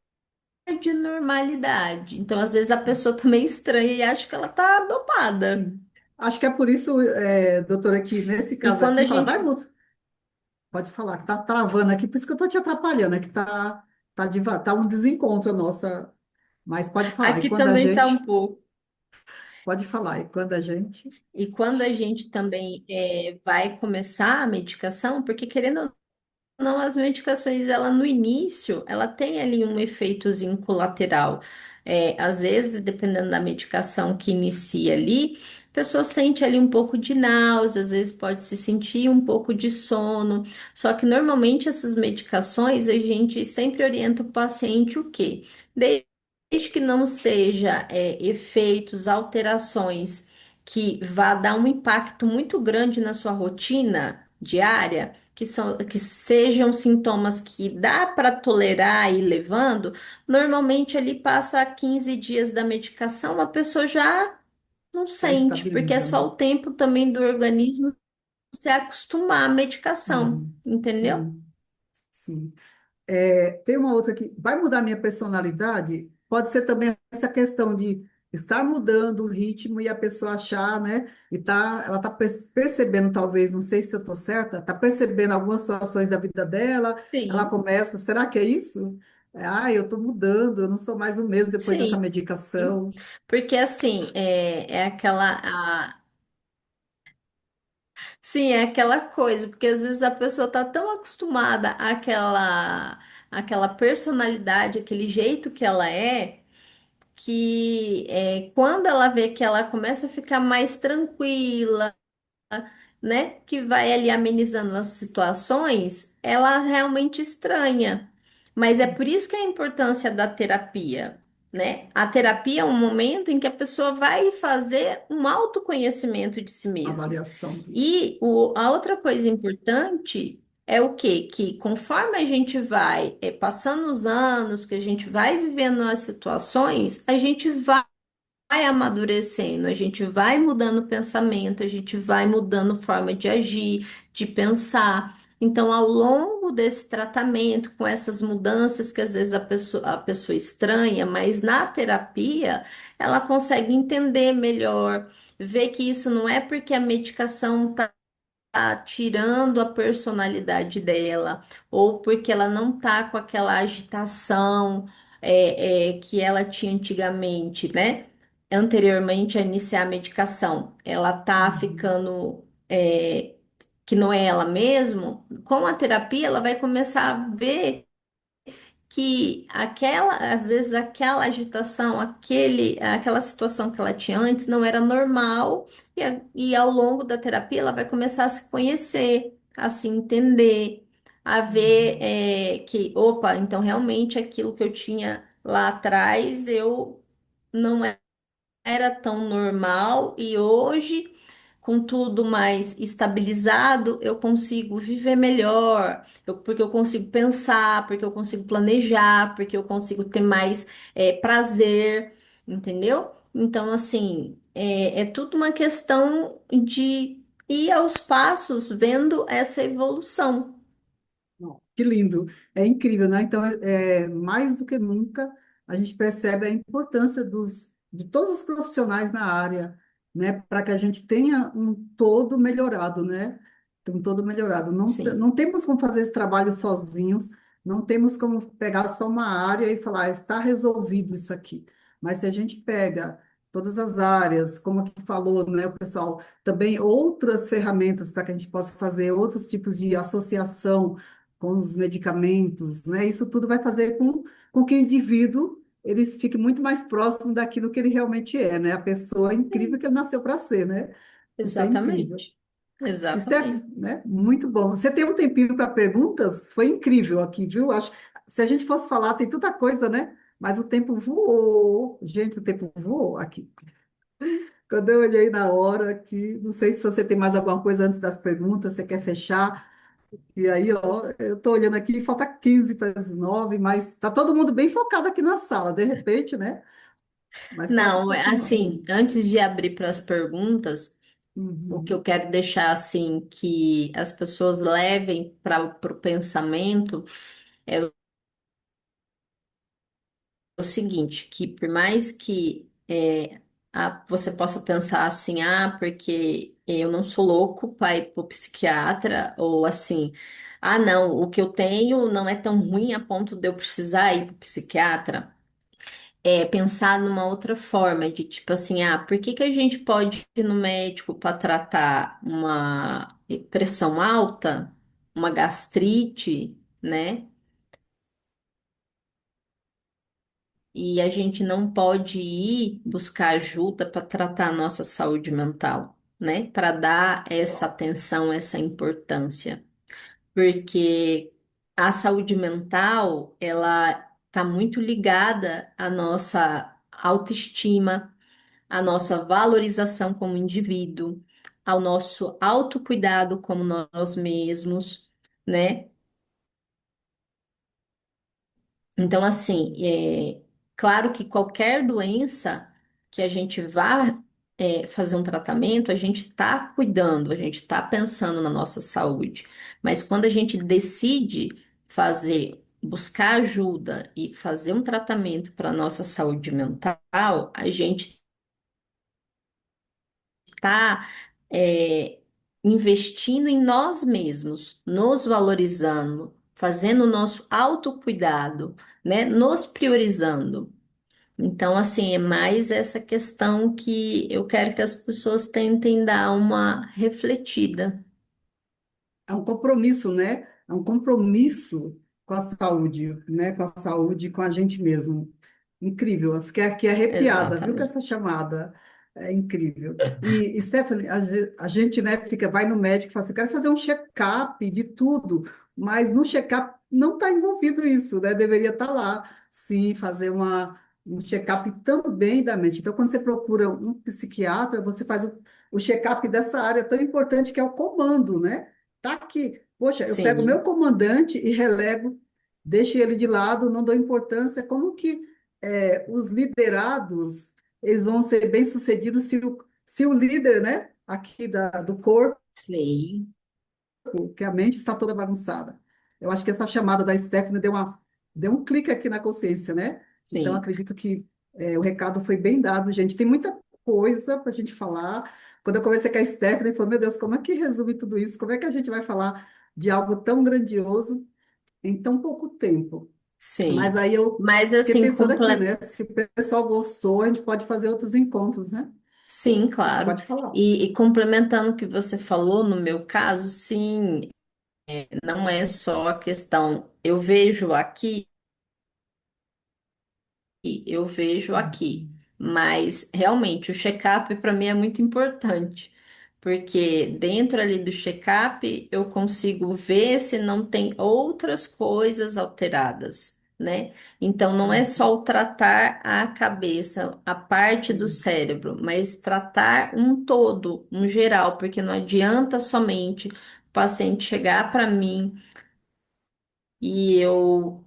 de normalidade. Então, às vezes a pessoa também estranha e acha que ela tá dopada. Sim. Acho que é por isso, doutora, que nesse E caso quando a aqui, fala, vai, gente. Guto, pode falar, que tá travando aqui, por isso que eu tô te atrapalhando, é que tá um desencontro a nossa, mas pode falar. E Aqui quando a também tá um gente, pouco. pode falar, e quando a gente, E quando a gente também vai começar a medicação, porque querendo ou não, as medicações, ela no início, ela tem ali um efeitozinho colateral. Às vezes, dependendo da medicação que inicia ali, a pessoa sente ali um pouco de náusea, às vezes pode se sentir um pouco de sono. Só que normalmente essas medicações, a gente sempre orienta o paciente o quê? Desde que não seja efeitos, alterações que vá dar um impacto muito grande na sua rotina diária, que sejam sintomas que dá para tolerar e ir levando, normalmente ali passa 15 dias da medicação, a pessoa já não já sente, porque é estabiliza, só né? o tempo também do organismo se acostumar à medicação, entendeu? Sim, sim. Tem uma outra que vai mudar minha personalidade? Pode ser também essa questão de estar mudando o ritmo e a pessoa achar, né? Ela tá percebendo, talvez, não sei se eu estou certa, tá percebendo algumas situações da vida dela, ela Sim, começa, será que é isso? Eu estou mudando, eu não sou mais o mesmo depois dessa sim. medicação. Porque assim, é aquela. Sim, é aquela coisa, porque às vezes a pessoa tá tão acostumada àquela personalidade, aquele jeito que ela é, que quando ela vê que ela começa a ficar mais tranquila, né, que vai ali amenizando as situações, ela realmente estranha. Mas é por isso que é a importância da terapia, né? A terapia é um momento em que a pessoa vai fazer um autoconhecimento de si mesmo. Avaliação disso. E a outra coisa importante é o quê? Que conforme a gente vai passando os anos, que a gente vai vivendo as situações, a gente vai amadurecendo, a gente vai mudando o pensamento, a gente vai mudando forma de agir, de pensar. Então, ao longo desse tratamento, com essas mudanças que às vezes a pessoa estranha, mas na terapia ela consegue entender melhor, ver que isso não é porque a medicação tá tirando a personalidade dela, ou porque ela não tá com aquela agitação que ela tinha antigamente, né? Anteriormente a iniciar a medicação, ela tá Uhum. ficando que não é ela mesmo. Com a terapia, ela vai começar a ver que às vezes aquela agitação, aquela situação que ela tinha antes não era normal, e ao longo da terapia ela vai começar a se conhecer, a se entender, a ver Uhum. que, opa, então realmente aquilo que eu tinha lá atrás eu não era tão normal e hoje, com tudo mais estabilizado, eu consigo viver melhor, porque eu consigo pensar, porque eu consigo planejar, porque eu consigo ter mais prazer, entendeu? Então, assim, é tudo uma questão de ir aos passos, vendo essa evolução. Não, que lindo, é incrível, né? Então, mais do que nunca, a gente percebe a importância de todos os profissionais na área, né? Para que a gente tenha um todo melhorado, né? Um todo melhorado. Não, Sim, não temos como fazer esse trabalho sozinhos, não temos como pegar só uma área e falar, está resolvido isso aqui. Mas se a gente pega todas as áreas, como aqui falou, né, o pessoal, também outras ferramentas para que a gente possa fazer outros tipos de associação com os medicamentos, né? Isso tudo vai fazer com que o indivíduo ele fique muito mais próximo daquilo que ele realmente é, né? A pessoa incrível que ele nasceu para ser, né? Isso é incrível. exatamente. Isso é, Exatamente. né, muito bom. Você tem um tempinho para perguntas? Foi incrível aqui, viu? Acho, se a gente fosse falar, tem tanta coisa, né? Mas o tempo voou. Gente, o tempo voou aqui. Quando eu olhei na hora aqui, não sei se você tem mais alguma coisa antes das perguntas, você quer fechar? E aí, ó, eu tô olhando aqui, falta 15 para as 9, mas tá todo mundo bem focado aqui na sala, de repente, né? Mas pode Não, continuar. assim, antes de abrir para as perguntas, o que eu Uhum. quero deixar assim que as pessoas levem para o pensamento é o seguinte, que por mais que você possa pensar assim, porque eu não sou louco para ir para o psiquiatra, ou assim, não, o que eu tenho não é tão ruim a ponto de eu precisar ir para o psiquiatra. Pensar numa outra forma, de tipo assim, por que que a gente pode ir no médico para tratar uma pressão alta, uma gastrite, né? E a gente não pode ir buscar ajuda para tratar a nossa saúde mental, né? Para dar essa atenção, essa importância. Porque a saúde mental, ela está muito ligada à nossa autoestima, a nossa valorização como indivíduo, ao nosso autocuidado como nós mesmos, né? Então, assim, claro que qualquer doença que a gente vá fazer um tratamento, a gente está cuidando, a gente está pensando na nossa saúde. Mas quando a gente decide fazer buscar ajuda e fazer um tratamento para a nossa saúde mental, a gente está investindo em nós mesmos, nos valorizando, fazendo o nosso autocuidado, né? Nos priorizando. Então, assim, é mais essa questão que eu quero que as pessoas tentem dar uma refletida. É um compromisso, né? É um compromisso com a saúde, né? Com a saúde, e com a gente mesmo. Incrível. Eu fiquei aqui arrepiada, viu, com Exatamente. essa chamada. É incrível. E Stephanie, a gente, né, fica, vai no médico e fala assim, eu quero fazer um check-up de tudo, mas no check-up não está envolvido isso, né? Deveria estar lá, sim, fazer um check-up também da mente. Então, quando você procura um psiquiatra, você faz o check-up dessa área tão importante que é o comando, né? Tá aqui. Poxa, eu pego o meu Sim, comandante e relego, deixo ele de lado, não dou importância. Como que os liderados eles vão ser bem-sucedidos se o líder, né, aqui do corpo, sim, que a mente está toda bagunçada? Eu acho que essa chamada da Stephanie deu um clique aqui na consciência, né? Então, sim, acredito que o recado foi bem dado, gente. Tem muita coisa para a gente falar. Quando eu conversei com a Stephanie, eu falei, meu Deus, como é que resume tudo isso? Como é que a gente vai falar de algo tão grandioso em tão pouco tempo? Mas sim. aí eu Mas fiquei assim, pensando aqui, né? Se o pessoal gostou, a gente pode fazer outros encontros, né? sim, claro. Pode falar. E complementando o que você falou, no meu caso, sim, não é só a questão. Eu vejo aqui, mas realmente o check-up para mim é muito importante, porque dentro ali do check-up eu consigo ver se não tem outras coisas alteradas, né? Então não é só o tratar a cabeça, a parte do Sim, cérebro, mas tratar um todo, um geral, porque não adianta somente o paciente chegar para mim e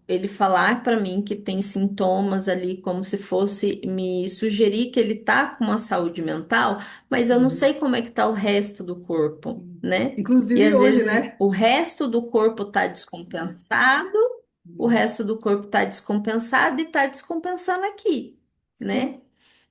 ele falar para mim que tem sintomas ali como se fosse me sugerir que ele tá com uma saúde mental, mas eu não uhum, sei como é que tá o resto do corpo, sim. né? E Inclusive às hoje, vezes né? o resto do corpo tá descompensado, o resto do corpo tá descompensado e tá descompensando aqui, Sim, né?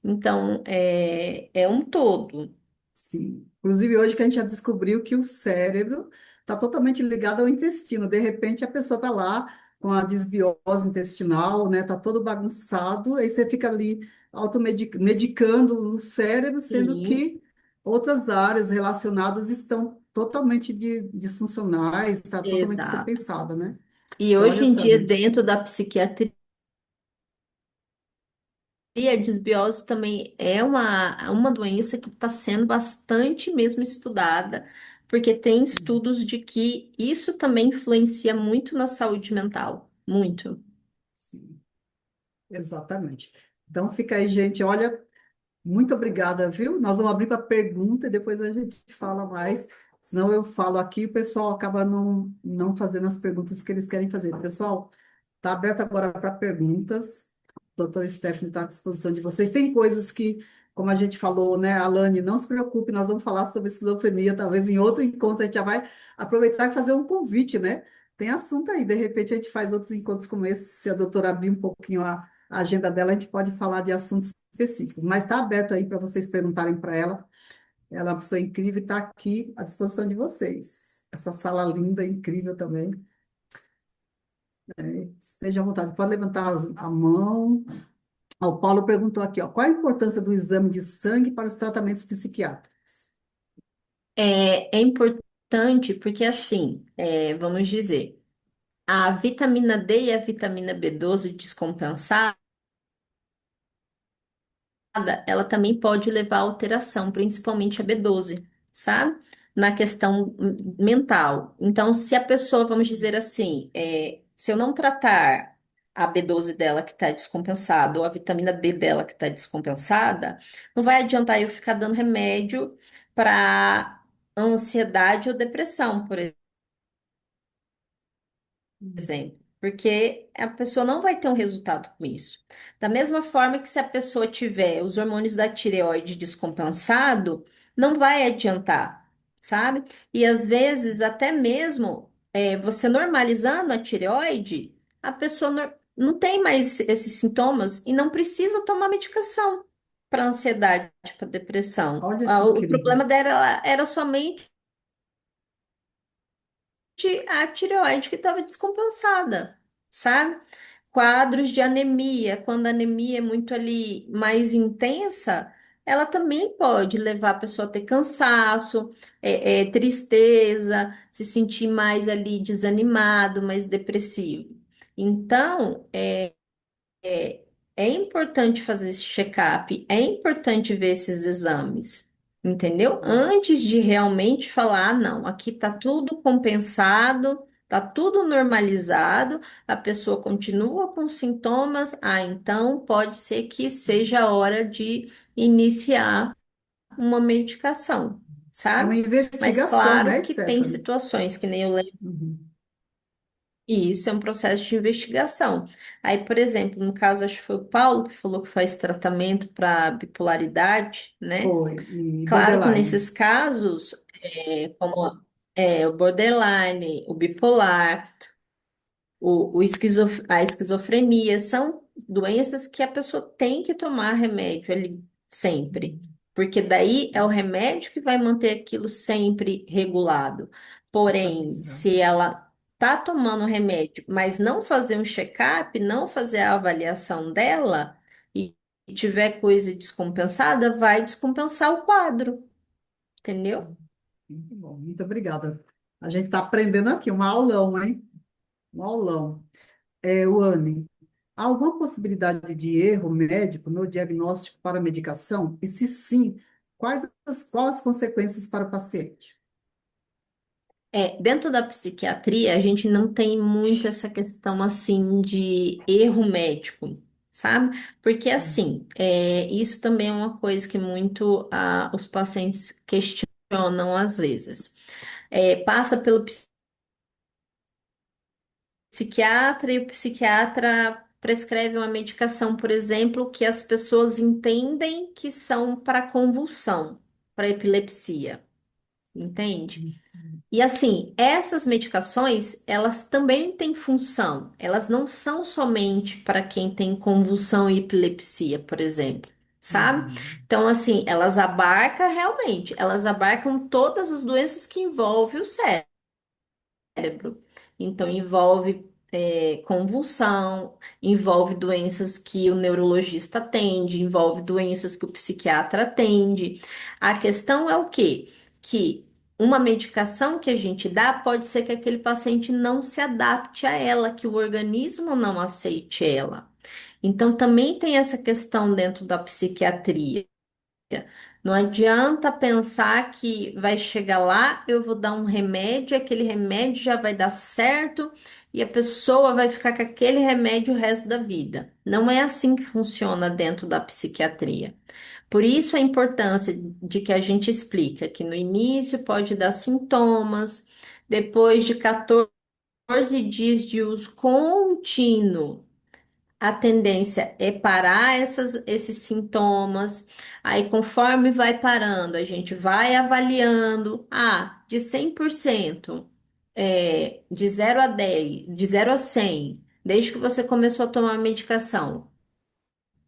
Então é um todo. sim. Inclusive hoje que a gente já descobriu que o cérebro está totalmente ligado ao intestino. De repente a pessoa está lá com a desbiose intestinal, né? Tá todo bagunçado, aí você fica ali automedicando o cérebro, sendo Sim, que outras áreas relacionadas estão totalmente disfuncionais, está totalmente exato. descompensada, né? E Então, hoje olha em só, dia, gente. dentro da psiquiatria, e a desbiose também é uma doença que está sendo bastante mesmo estudada, porque tem estudos de que isso também influencia muito na saúde mental. Muito. Sim, exatamente. Então fica aí, gente. Olha, muito obrigada, viu? Nós vamos abrir para pergunta e depois a gente fala mais. Senão eu falo aqui e o pessoal acaba não fazendo as perguntas que eles querem fazer. Pessoal, está aberto agora para perguntas. O doutor Stephanie está à disposição de vocês. Tem coisas que, como a gente falou, né, Alane, não se preocupe, nós vamos falar sobre esquizofrenia, talvez em outro encontro a gente já vai aproveitar e fazer um convite, né? Tem assunto aí, de repente a gente faz outros encontros como esse, se a doutora abrir um pouquinho a agenda dela, a gente pode falar de assuntos específicos. Mas está aberto aí para vocês perguntarem para ela. Ela é uma pessoa incrível e está aqui à disposição de vocês. Essa sala linda, incrível também. Esteja à vontade, pode levantar a mão. Ó, o Paulo perguntou aqui, ó, qual a importância do exame de sangue para os tratamentos psiquiátricos? É importante porque, assim, vamos dizer, a vitamina D e a vitamina B12 descompensada, ela também pode levar a alteração, principalmente a B12, sabe? Na questão mental. Então, se a pessoa, vamos dizer assim, se eu não tratar a B12 dela que está descompensada ou a vitamina D dela que está descompensada, não vai adiantar eu ficar dando remédio para ansiedade ou depressão, por exemplo, porque a pessoa não vai ter um resultado com isso. Da mesma forma que se a pessoa tiver os hormônios da tireoide descompensado, não vai adiantar, sabe? E às vezes até mesmo você normalizando a tireoide, a pessoa não tem mais esses sintomas e não precisa tomar medicação para ansiedade, para depressão. Olha que O incrível. problema dela era somente a tireoide que estava descompensada, sabe? Quadros de anemia, quando a anemia é muito ali mais intensa, ela também pode levar a pessoa a ter cansaço, tristeza, se sentir mais ali desanimado, mais depressivo. Então, é, é importante fazer esse check-up, é importante ver esses exames, entendeu? Antes de realmente falar, ah, não, aqui tá tudo compensado, tá tudo normalizado, a pessoa continua com sintomas, ah, então pode ser que seja a hora de iniciar uma medicação, É uma sabe? Mas investigação, claro né, que tem Stephanie? situações que nem eu Uhum. e isso é um processo de investigação. Aí, por exemplo, no caso, acho que foi o Paulo que falou que faz tratamento para bipolaridade, né? Foi. E Claro que borderline. nesses casos, como o borderline, o bipolar, a esquizofrenia são doenças que a pessoa tem que tomar remédio ali sempre, Uhum. porque daí é o remédio que vai manter aquilo sempre regulado. Porém, Estabilizado. se ela tá tomando remédio, mas não fazer um check-up, não fazer a avaliação dela e tiver coisa descompensada, vai descompensar o quadro, entendeu? Muito bom, muito obrigada. A gente está aprendendo aqui, um aulão, hein? Um aulão. Wani, há alguma possibilidade de erro médico no diagnóstico para a medicação? E se sim, quais as consequências para o paciente? Dentro da psiquiatria, a gente não tem muito essa questão assim de erro médico, sabe? Porque assim, isso também é uma coisa que muito os pacientes questionam às vezes. Passa pelo psiquiatra e o psiquiatra prescreve uma medicação, por exemplo, que as pessoas entendem que são para convulsão, para epilepsia, entende? E assim, essas medicações, elas também têm função. Elas não são somente para quem tem convulsão e epilepsia, por exemplo, sabe? Uhum. Então, assim, elas abarcam realmente, elas abarcam todas as doenças que envolvem o cérebro cérebro. Então, envolve convulsão, envolve doenças que o neurologista atende, envolve doenças que o psiquiatra atende. A questão é o quê? Que uma medicação que a gente dá pode ser que aquele paciente não se adapte a ela, que o organismo não aceite ela. Então, também tem essa questão dentro da psiquiatria. Não adianta pensar que vai chegar lá, eu vou dar um remédio, aquele remédio já vai dar certo e a pessoa vai ficar com aquele remédio o resto da vida. Não é assim que funciona dentro da psiquiatria. Por isso a importância de que a gente explica que no início pode dar sintomas, depois de 14 dias de uso contínuo. A tendência é parar esses sintomas. Aí, conforme vai parando, a gente vai avaliando. Ah, de 100%, de 0 a 10, de 0 a 100, desde que você começou a tomar a medicação.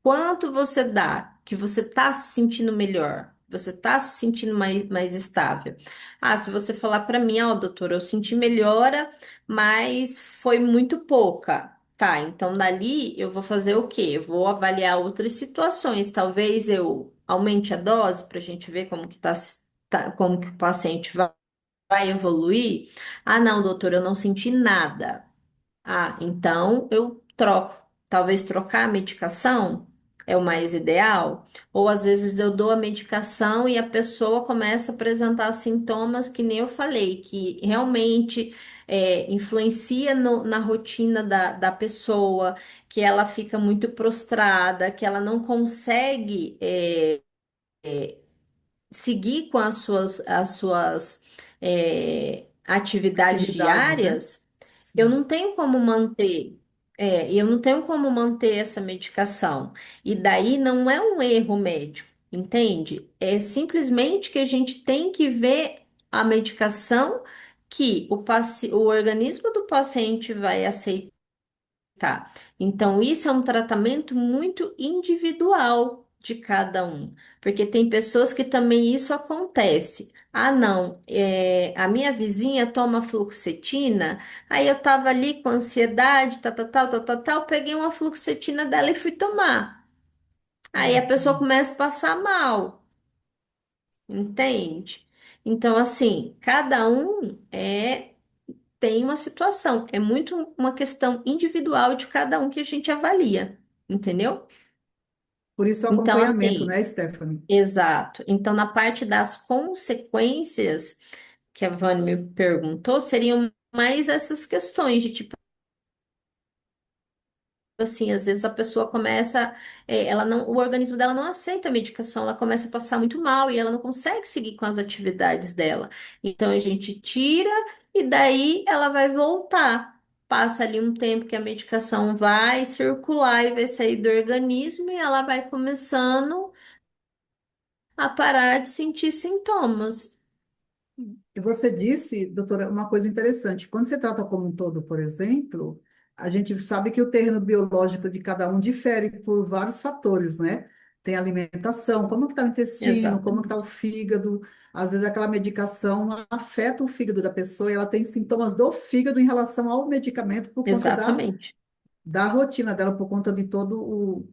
Quanto você dá que você está se sentindo melhor? Você está se sentindo mais estável? Ah, se você falar para mim, ó, doutora, eu senti melhora, mas foi muito pouca. Tá, então dali eu vou fazer o quê? Eu vou avaliar outras situações. Talvez eu aumente a dose para a gente ver como que como que o paciente vai evoluir. Ah, não, doutora, eu não senti nada. Ah, então eu troco. Talvez trocar a medicação é o mais ideal. Ou às vezes eu dou a medicação e a pessoa começa a apresentar sintomas que nem eu falei, que realmente influencia na rotina da pessoa, que ela fica muito prostrada, que ela não consegue seguir com as suas atividades Atividades, né? diárias. Eu Sim. não tenho como manter, eu não tenho como manter essa medicação. E daí não é um erro médico, entende? É simplesmente que a gente tem que ver a medicação que o organismo do paciente vai aceitar aceitar. Então, isso é um tratamento muito individual de cada um, porque tem pessoas que também isso acontece. Ah, não, a minha vizinha toma fluoxetina, aí eu tava ali com ansiedade, tal, peguei uma fluoxetina dela e fui tomar. Aí a pessoa Uhum. começa a passar mal, entende? Então, assim, cada um tem uma situação, é muito uma questão individual de cada um que a gente avalia, entendeu? Por isso o Então, acompanhamento, assim, né, Stephanie? exato. Então, na parte das consequências que a Vânia me perguntou, seriam mais essas questões de tipo assim, às vezes a pessoa começa, ela não, o organismo dela não aceita a medicação, ela começa a passar muito mal e ela não consegue seguir com as atividades dela. Então a gente tira e daí ela vai voltar. Passa ali um tempo que a medicação vai circular e vai sair do organismo e ela vai começando a parar de sentir sintomas. E você disse, doutora, uma coisa interessante. Quando você trata como um todo, por exemplo, a gente sabe que o terreno biológico de cada um difere por vários fatores, né? Tem alimentação, como que está o intestino, como que está o Exatamente. fígado. Às vezes aquela medicação afeta o fígado da pessoa e ela tem sintomas do fígado em relação ao medicamento por conta Exatamente. da rotina dela por conta de todo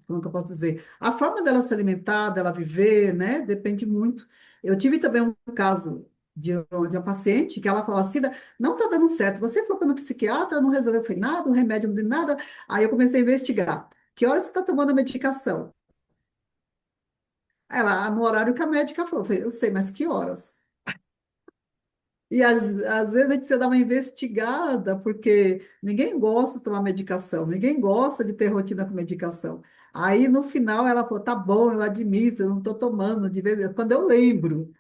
como que eu posso dizer? A forma dela se alimentar, dela viver, né? Depende muito. Eu tive também um caso de uma paciente que ela falou assim, não tá dando certo. Você foi no psiquiatra, não resolveu, foi nada, o remédio não deu nada. Aí eu comecei a investigar. Que horas você está tomando a medicação? Ela, no horário que a médica falou, eu falei, eu sei, mas que horas? E às vezes a gente precisa dar uma investigada, porque ninguém gosta de tomar medicação, ninguém gosta de ter rotina com medicação. Aí no final ela falou: tá bom, eu admito, eu não estou tomando de vez em quando eu lembro,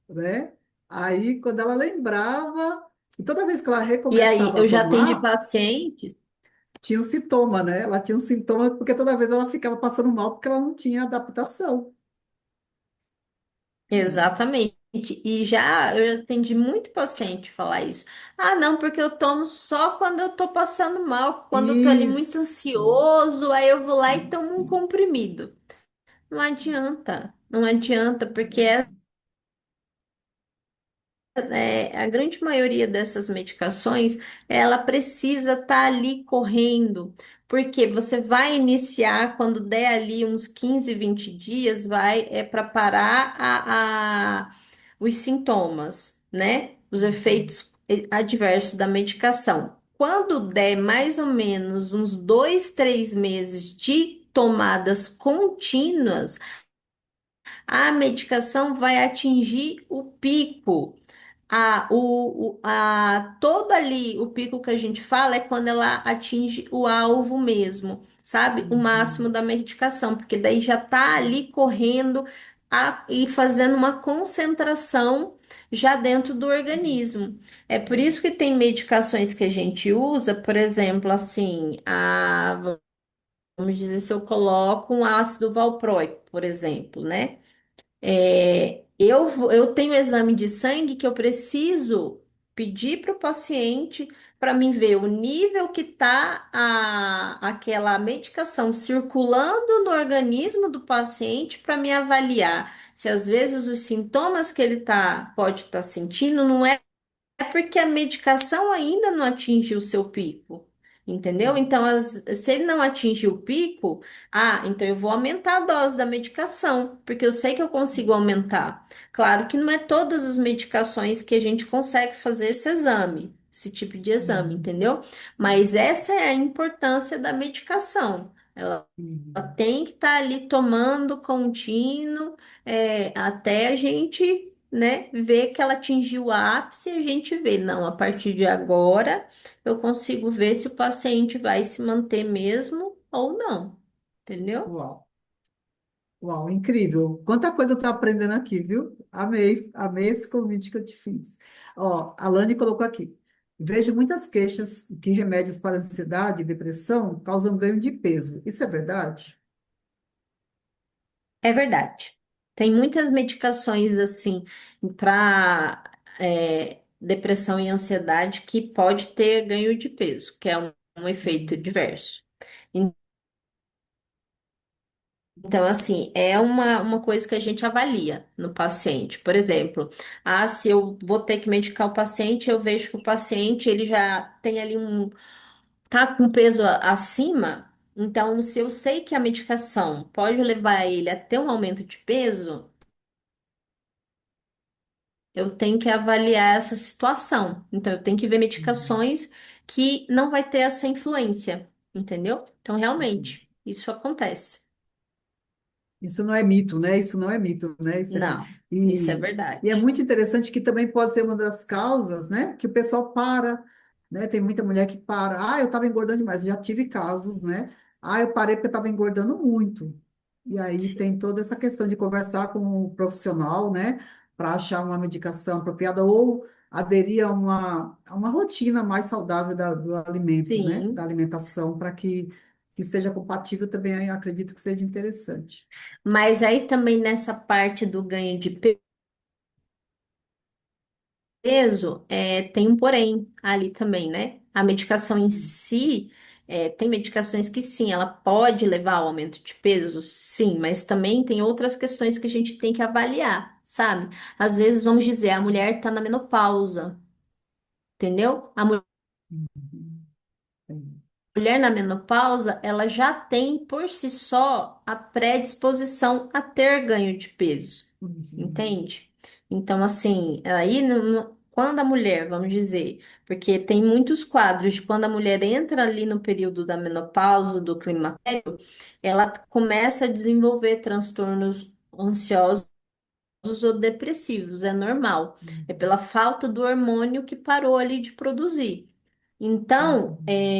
né? Aí quando ela lembrava, e toda vez que ela E aí, recomeçava a eu já atendi tomar, pacientes. tinha um sintoma, né? Ela tinha um sintoma, porque toda vez ela ficava passando mal porque ela não tinha adaptação, né? Exatamente. E já eu já atendi muito paciente falar isso. Ah, não, porque eu tomo só quando eu tô passando mal, quando eu tô ali muito Isso, ansioso, aí eu vou lá e sim, tomo um sim. comprimido. Não adianta, não adianta, porque a grande maioria dessas medicações, ela precisa estar ali correndo, porque você vai iniciar quando der ali uns 15, 20 dias, vai para parar os sintomas, né? Os Uhum, efeitos adversos da medicação. Quando der mais ou menos uns 2, 3 meses de tomadas contínuas, a medicação vai atingir o pico. Todo ali, o pico que a gente fala é quando ela atinge o alvo mesmo, sabe? O máximo uhum, da medicação, porque daí já tá sim. ali correndo e fazendo uma concentração já dentro do organismo. É por isso que tem medicações que a gente usa, por exemplo, assim, vamos dizer, se eu coloco um ácido valproico, por exemplo, né? Eu tenho exame de sangue que eu preciso pedir para o paciente para mim ver o nível que está aquela medicação circulando no organismo do paciente para me avaliar se às vezes os sintomas que ele pode estar sentindo não é porque a medicação ainda não atingiu o seu pico, entendeu? Sim. Então, se ele não atingir o pico, então eu vou aumentar a dose da medicação, porque eu sei que eu consigo aumentar. Claro que não é todas as medicações que a gente consegue fazer esse exame, esse tipo de exame, Uhum, entendeu? sim. Mas essa é a importância da medicação. Ela Uhum. tem que estar ali tomando contínuo, até a gente, né, ver que ela atingiu o ápice, e a gente vê, não, a partir de agora eu consigo ver se o paciente vai se manter mesmo ou não, entendeu? Uau, uau, incrível. Quanta coisa eu estou aprendendo aqui, viu? Amei, amei esse convite que eu te fiz. Ó, a Lani colocou aqui. Vejo muitas queixas que remédios para ansiedade e depressão causam ganho de peso. Isso é verdade? É verdade. Tem muitas medicações assim para depressão e ansiedade que pode ter ganho de peso, que é um um efeito Uhum. diverso. Então, assim, é uma coisa que a gente avalia no paciente. Por exemplo, se eu vou ter que medicar o paciente, eu vejo que o paciente ele já tem ali tá com peso acima. Então, se eu sei que a medicação pode levar ele a ter um aumento de peso, eu tenho que avaliar essa situação. Então, eu tenho que ver Uhum. medicações que não vai ter essa influência, entendeu? Então, Uhum. realmente, isso acontece. Isso não é mito, né? Isso não é mito, né, Stephanie? Não, isso é E é verdade. muito interessante que também pode ser uma das causas, né? Que o pessoal para, né? Tem muita mulher que para. Ah, eu estava engordando demais. Já tive casos, né? Ah, eu parei porque eu estava engordando muito. E aí tem toda essa questão de conversar com o profissional, né? Para achar uma medicação apropriada ou aderir a uma rotina mais saudável do alimento, né? Da Sim. alimentação, para que seja compatível também, eu acredito que seja interessante. Mas aí também nessa parte do ganho de peso, tem um porém ali também, né? A medicação em si, tem medicações que sim, ela pode levar ao aumento de peso, sim, mas também tem outras questões que a gente tem que avaliar, sabe? Às vezes, vamos dizer, a mulher está na menopausa, entendeu? Uhum. Entendi. Mulher na menopausa, ela já tem por si só a predisposição a ter ganho de peso, Uhum. entende? Então, assim, aí quando a mulher, vamos dizer, porque tem muitos quadros de quando a mulher entra ali no período da menopausa, do climatério, ela começa a desenvolver transtornos ansiosos ou depressivos, é normal. É Uhum. pela falta do hormônio que parou ali de produzir. Então, Uhum.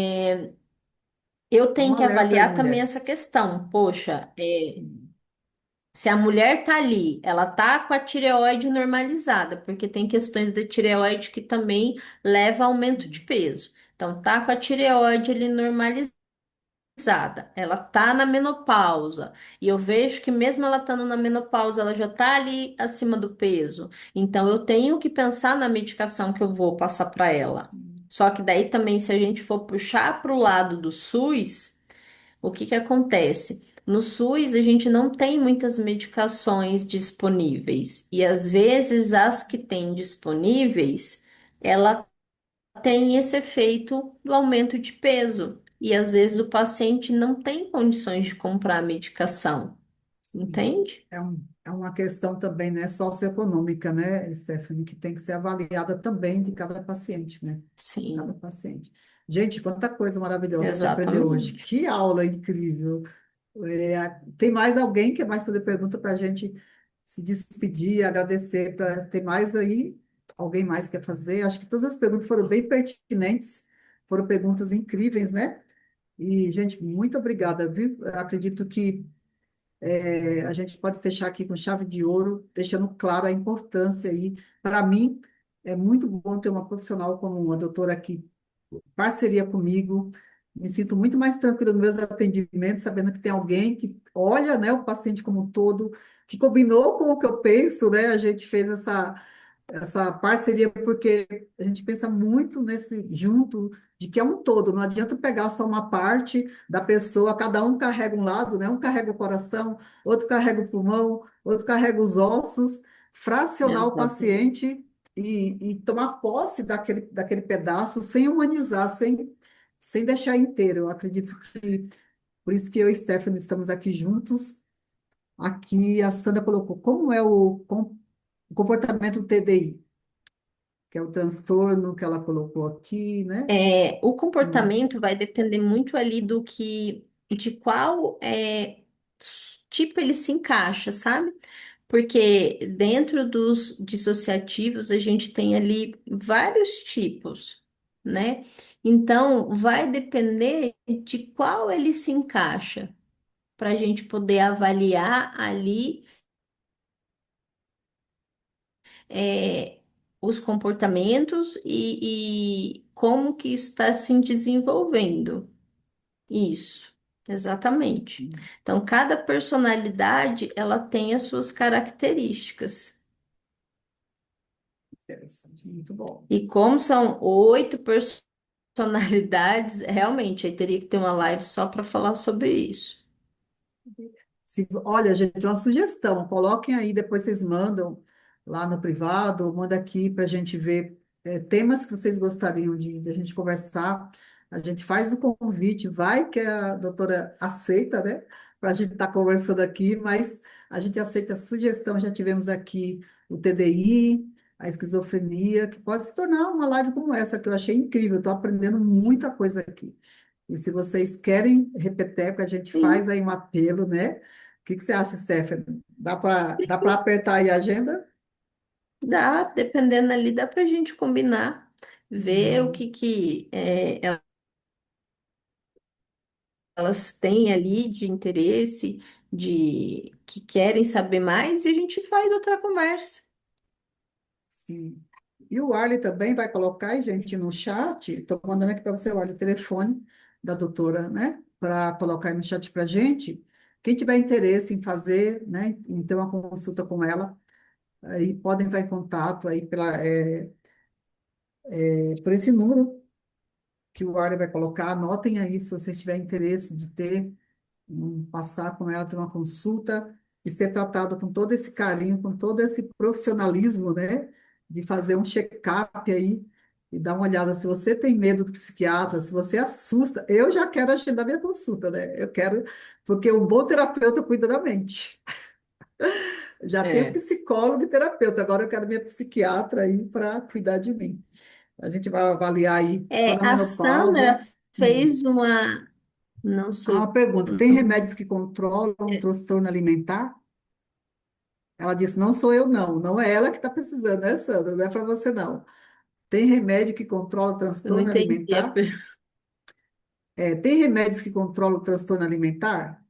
eu É um tenho que alerta aí, avaliar também essa mulheres. questão. Poxa, Sim. se a mulher tá ali, ela tá com a tireoide normalizada, porque tem questões da tireoide que também leva a aumento de peso. Então, tá com a tireoide ali normalizada, ela tá na menopausa, e eu vejo que mesmo ela estando na menopausa, ela já tá ali acima do peso. Então, eu tenho que pensar na medicação que eu vou passar para ela. Sim. Só que daí também, se a gente for puxar para o lado do SUS, o que que acontece? No SUS, a gente não tem muitas medicações disponíveis. E às vezes as que tem disponíveis, ela tem esse efeito do aumento de peso. E às vezes o paciente não tem condições de comprar a medicação, Sim. entende? É uma questão também, né, socioeconômica, né, Stephanie, que tem que ser avaliada também de cada paciente, né? Cada Sim, paciente. Gente, quanta coisa maravilhosa que você aprendeu hoje. exatamente. Que aula incrível. Tem mais alguém que quer mais fazer pergunta para a gente se despedir, agradecer, para ter mais aí? Alguém mais quer fazer? Acho que todas as perguntas foram bem pertinentes, foram perguntas incríveis, né? E, gente, muito obrigada, viu? Eu acredito que a gente pode fechar aqui com chave de ouro, deixando claro a importância aí. Para mim, é muito bom ter uma profissional como a doutora aqui parceria comigo. Me sinto muito mais tranquila nos meus atendimentos, sabendo que tem alguém que olha, né, o paciente como um todo, que combinou com o que eu penso, né? A gente fez essa parceria porque a gente pensa muito nesse junto de que é um todo, não adianta pegar só uma parte da pessoa, cada um carrega um lado, né? Um carrega o coração, outro carrega o pulmão, outro carrega os ossos, fracionar o Exatamente. paciente e tomar posse daquele pedaço sem humanizar, sem deixar inteiro. Eu acredito que por isso que eu e Stephanie estamos aqui juntos. Aqui a Sandra colocou como é o comportamento TDI, que é o transtorno que ela colocou aqui, né? O Hum. comportamento vai depender muito ali de qual tipo ele se encaixa, sabe? Porque dentro dos dissociativos a gente tem ali vários tipos, né? Então vai depender de qual ele se encaixa para a gente poder avaliar ali é, os comportamentos e como que isso está se desenvolvendo. Isso, exatamente. Então, cada personalidade, ela tem as suas características. Interessante, muito bom. E como são 8 funcionalidades, realmente, aí teria que ter uma live só para falar sobre isso. Olha, gente, uma sugestão, coloquem aí, depois vocês mandam lá no privado, ou manda aqui para a gente ver temas que vocês gostariam de a gente conversar. A gente faz o convite, vai que a doutora aceita, né? Para a gente estar conversando aqui, mas a gente aceita a sugestão. Já tivemos aqui o TDI, a esquizofrenia, que pode se tornar uma live como essa, que eu achei incrível. Estou aprendendo muita coisa aqui. E se vocês querem repeteco, a gente Sim, faz aí um apelo, né? O que você acha, Stephanie? Dá para apertar aí a agenda? dá, dependendo ali, dá para a gente combinar, ver o Uhum. que elas têm ali de interesse, de que querem saber mais, e a gente faz outra conversa. Sim. E o Arley também vai colocar, aí, gente, no chat. Estou mandando aqui para você, olha, o telefone da doutora, né? Para colocar aí no chat para gente. Quem tiver interesse em fazer, né? Em ter uma consulta com ela, aí pode entrar em contato aí por esse número que o Arley vai colocar. Anotem aí se vocês tiverem interesse de ter. Passar com ela, ter uma consulta e ser tratado com todo esse carinho, com todo esse profissionalismo, né? De fazer um check-up aí e dar uma olhada. Se você tem medo do psiquiatra, se você assusta, eu já quero agendar minha consulta, né? Eu quero, porque um bom terapeuta cuida da mente. Já tenho É. psicólogo e terapeuta, agora eu quero minha psiquiatra aí para cuidar de mim. A gente vai avaliar aí toda a A menopausa. Sandra Hum. fez uma. Não Ah, sou. uma pergunta: tem Não, remédios que controlam o transtorno alimentar? Ela disse: não sou eu, não. Não é ela que está precisando, né, Sandra? Não é para você, não. Tem remédio que controla o eu não transtorno entendi a alimentar? pergunta. Tem remédios que controlam o transtorno alimentar?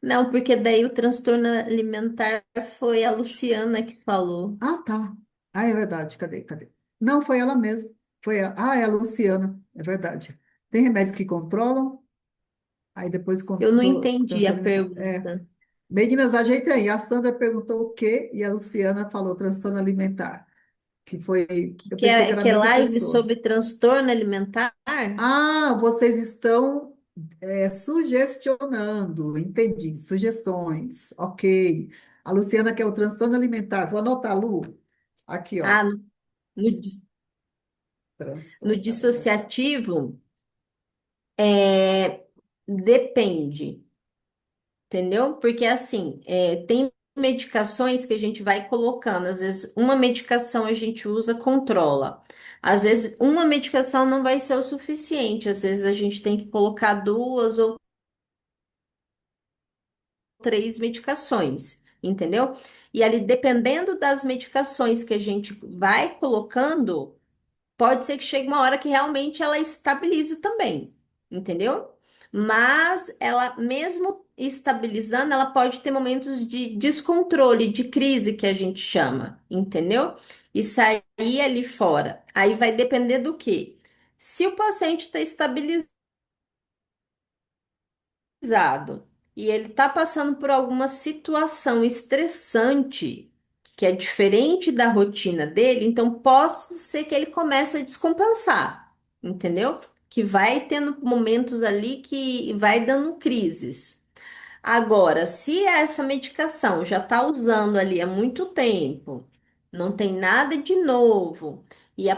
Não, porque daí o transtorno alimentar foi a Luciana que falou. Ah, tá. Ah, é verdade. Cadê? Não, foi ela mesma. É a Luciana. É verdade. Tem remédios que controlam, aí depois Eu não controla o entendi a transtorno alimentar. pergunta. Meninas, ajeita aí. A Sandra perguntou o quê e a Luciana falou transtorno alimentar. Que foi. Eu pensei que era a Que é mesma live pessoa. sobre transtorno alimentar? Ah, vocês estão sugestionando, entendi. Sugestões, ok. A Luciana quer o transtorno alimentar. Vou anotar, Lu. Aqui, ó. Ah, no Transtorno alimentar. dissociativo, é, depende. Entendeu? Porque assim, tem medicações que a gente vai colocando. Às vezes, uma medicação a gente usa, controla. Às vezes, uma medicação não vai ser o suficiente. Às vezes, a gente tem que colocar duas ou três medicações, entendeu? E ali, dependendo das medicações que a gente vai colocando. Pode ser que chegue uma hora que realmente ela estabilize também, entendeu? Mas ela, mesmo estabilizando, ela pode ter momentos de descontrole, de crise que a gente chama, entendeu? E sair ali fora. Aí vai depender do quê? Se o paciente está estabilizado e ele está passando por alguma situação estressante, que é diferente da rotina dele, então pode ser que ele comece a descompensar, entendeu? Que vai tendo momentos ali que vai dando crises. Agora, se essa medicação já está usando ali há muito tempo, não tem nada de novo, e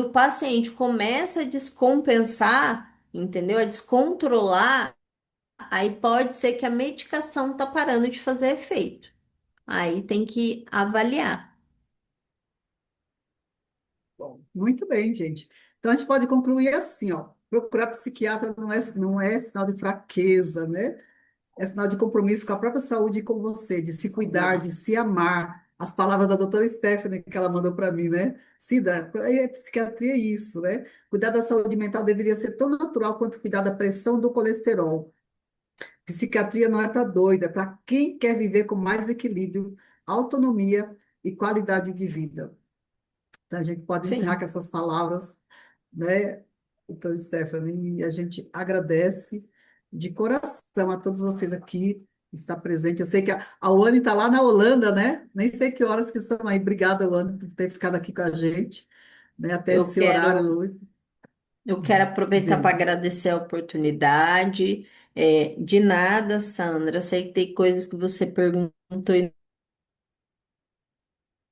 o paciente começa a descompensar, entendeu? A descontrolar. Aí pode ser que a medicação tá parando de fazer efeito. Aí tem que avaliar. Bom, muito bem, gente. Então a gente pode concluir assim, ó. Procurar psiquiatra não é sinal de fraqueza, né? É sinal de compromisso com a própria saúde e com você, de se cuidar, de se amar. As palavras da doutora Stephanie que ela mandou para mim, né? Cida, psiquiatria é isso, né? Cuidar da saúde mental deveria ser tão natural quanto cuidar da pressão do colesterol. Psiquiatria não é para doida, é para quem quer viver com mais equilíbrio, autonomia e qualidade de vida. Então, a gente pode encerrar com Sim, essas palavras, né? Então, Stephanie, a gente agradece de coração a todos vocês aqui que está presente. Eu sei que a Wani está lá na Holanda, né? Nem sei que horas que são aí. Obrigada, Wani, por ter ficado aqui com a gente, né? Até eu esse quero, horário. Eu quero aproveitar para Beijo. agradecer a oportunidade. De nada, Sandra. Sei que tem coisas que você perguntou e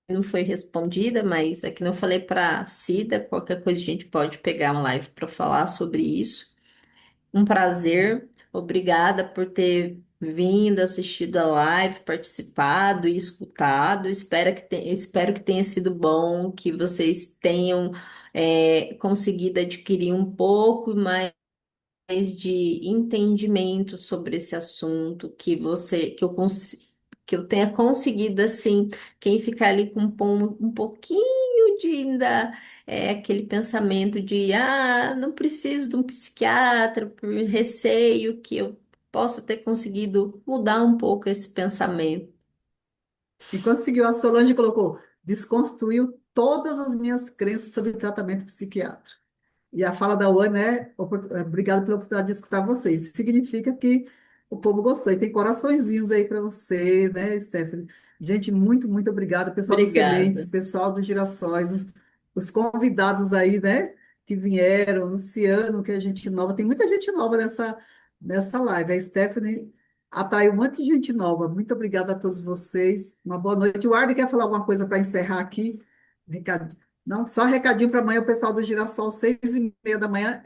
não foi respondida, mas é que não falei para Cida. Qualquer coisa a gente pode pegar uma live para falar sobre isso. Um prazer. Obrigada por ter vindo, assistido a live, participado e escutado. Espero que tenha sido bom, que vocês tenham conseguido adquirir um pouco mais de entendimento sobre esse assunto, que eu tenha conseguido assim, quem ficar ali com um pouquinho de ainda aquele pensamento de não preciso de um psiquiatra por receio, que eu possa ter conseguido mudar um pouco esse pensamento. E conseguiu, a Solange colocou, desconstruiu todas as minhas crenças sobre tratamento psiquiátrico. E a fala da Ana é, obrigado pela oportunidade de escutar vocês. Significa que o povo gostou. E tem coraçõezinhos aí para você, né, Stephanie? Gente, muito, muito obrigada. Pessoal dos Sementes, Obrigada. pessoal dos Girassóis, os convidados aí, né, que vieram, Luciano, que é gente nova. Tem muita gente nova nessa live. A Stephanie atraiu um monte de gente nova. Muito obrigada a todos vocês. Uma boa noite. O Ardo quer falar alguma coisa para encerrar aqui? Ricardo? Não, só recadinho para amanhã, o pessoal do Girassol, 6h30 da manhã.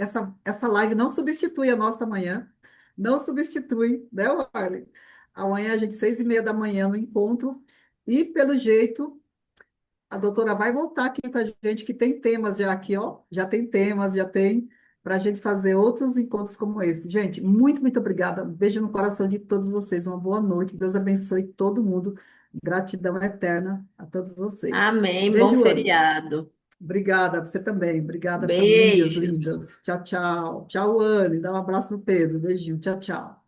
Essa live não substitui a nossa manhã. Não substitui, né, Warley? Amanhã, a gente, 6h30 da manhã, no encontro. E, pelo jeito, a doutora vai voltar aqui com a gente, que tem temas já aqui, ó. Já tem temas, já tem para a gente fazer outros encontros como esse. Gente, muito, muito obrigada. Um beijo no coração de todos vocês. Uma boa noite. Deus abençoe todo mundo. Gratidão eterna a todos vocês. Amém. Bom Beijo, Anne. feriado. Obrigada, você também. Obrigada, famílias Beijos. lindas. Tchau, tchau. Tchau, Anne. Dá um abraço no Pedro. Beijinho. Tchau, tchau.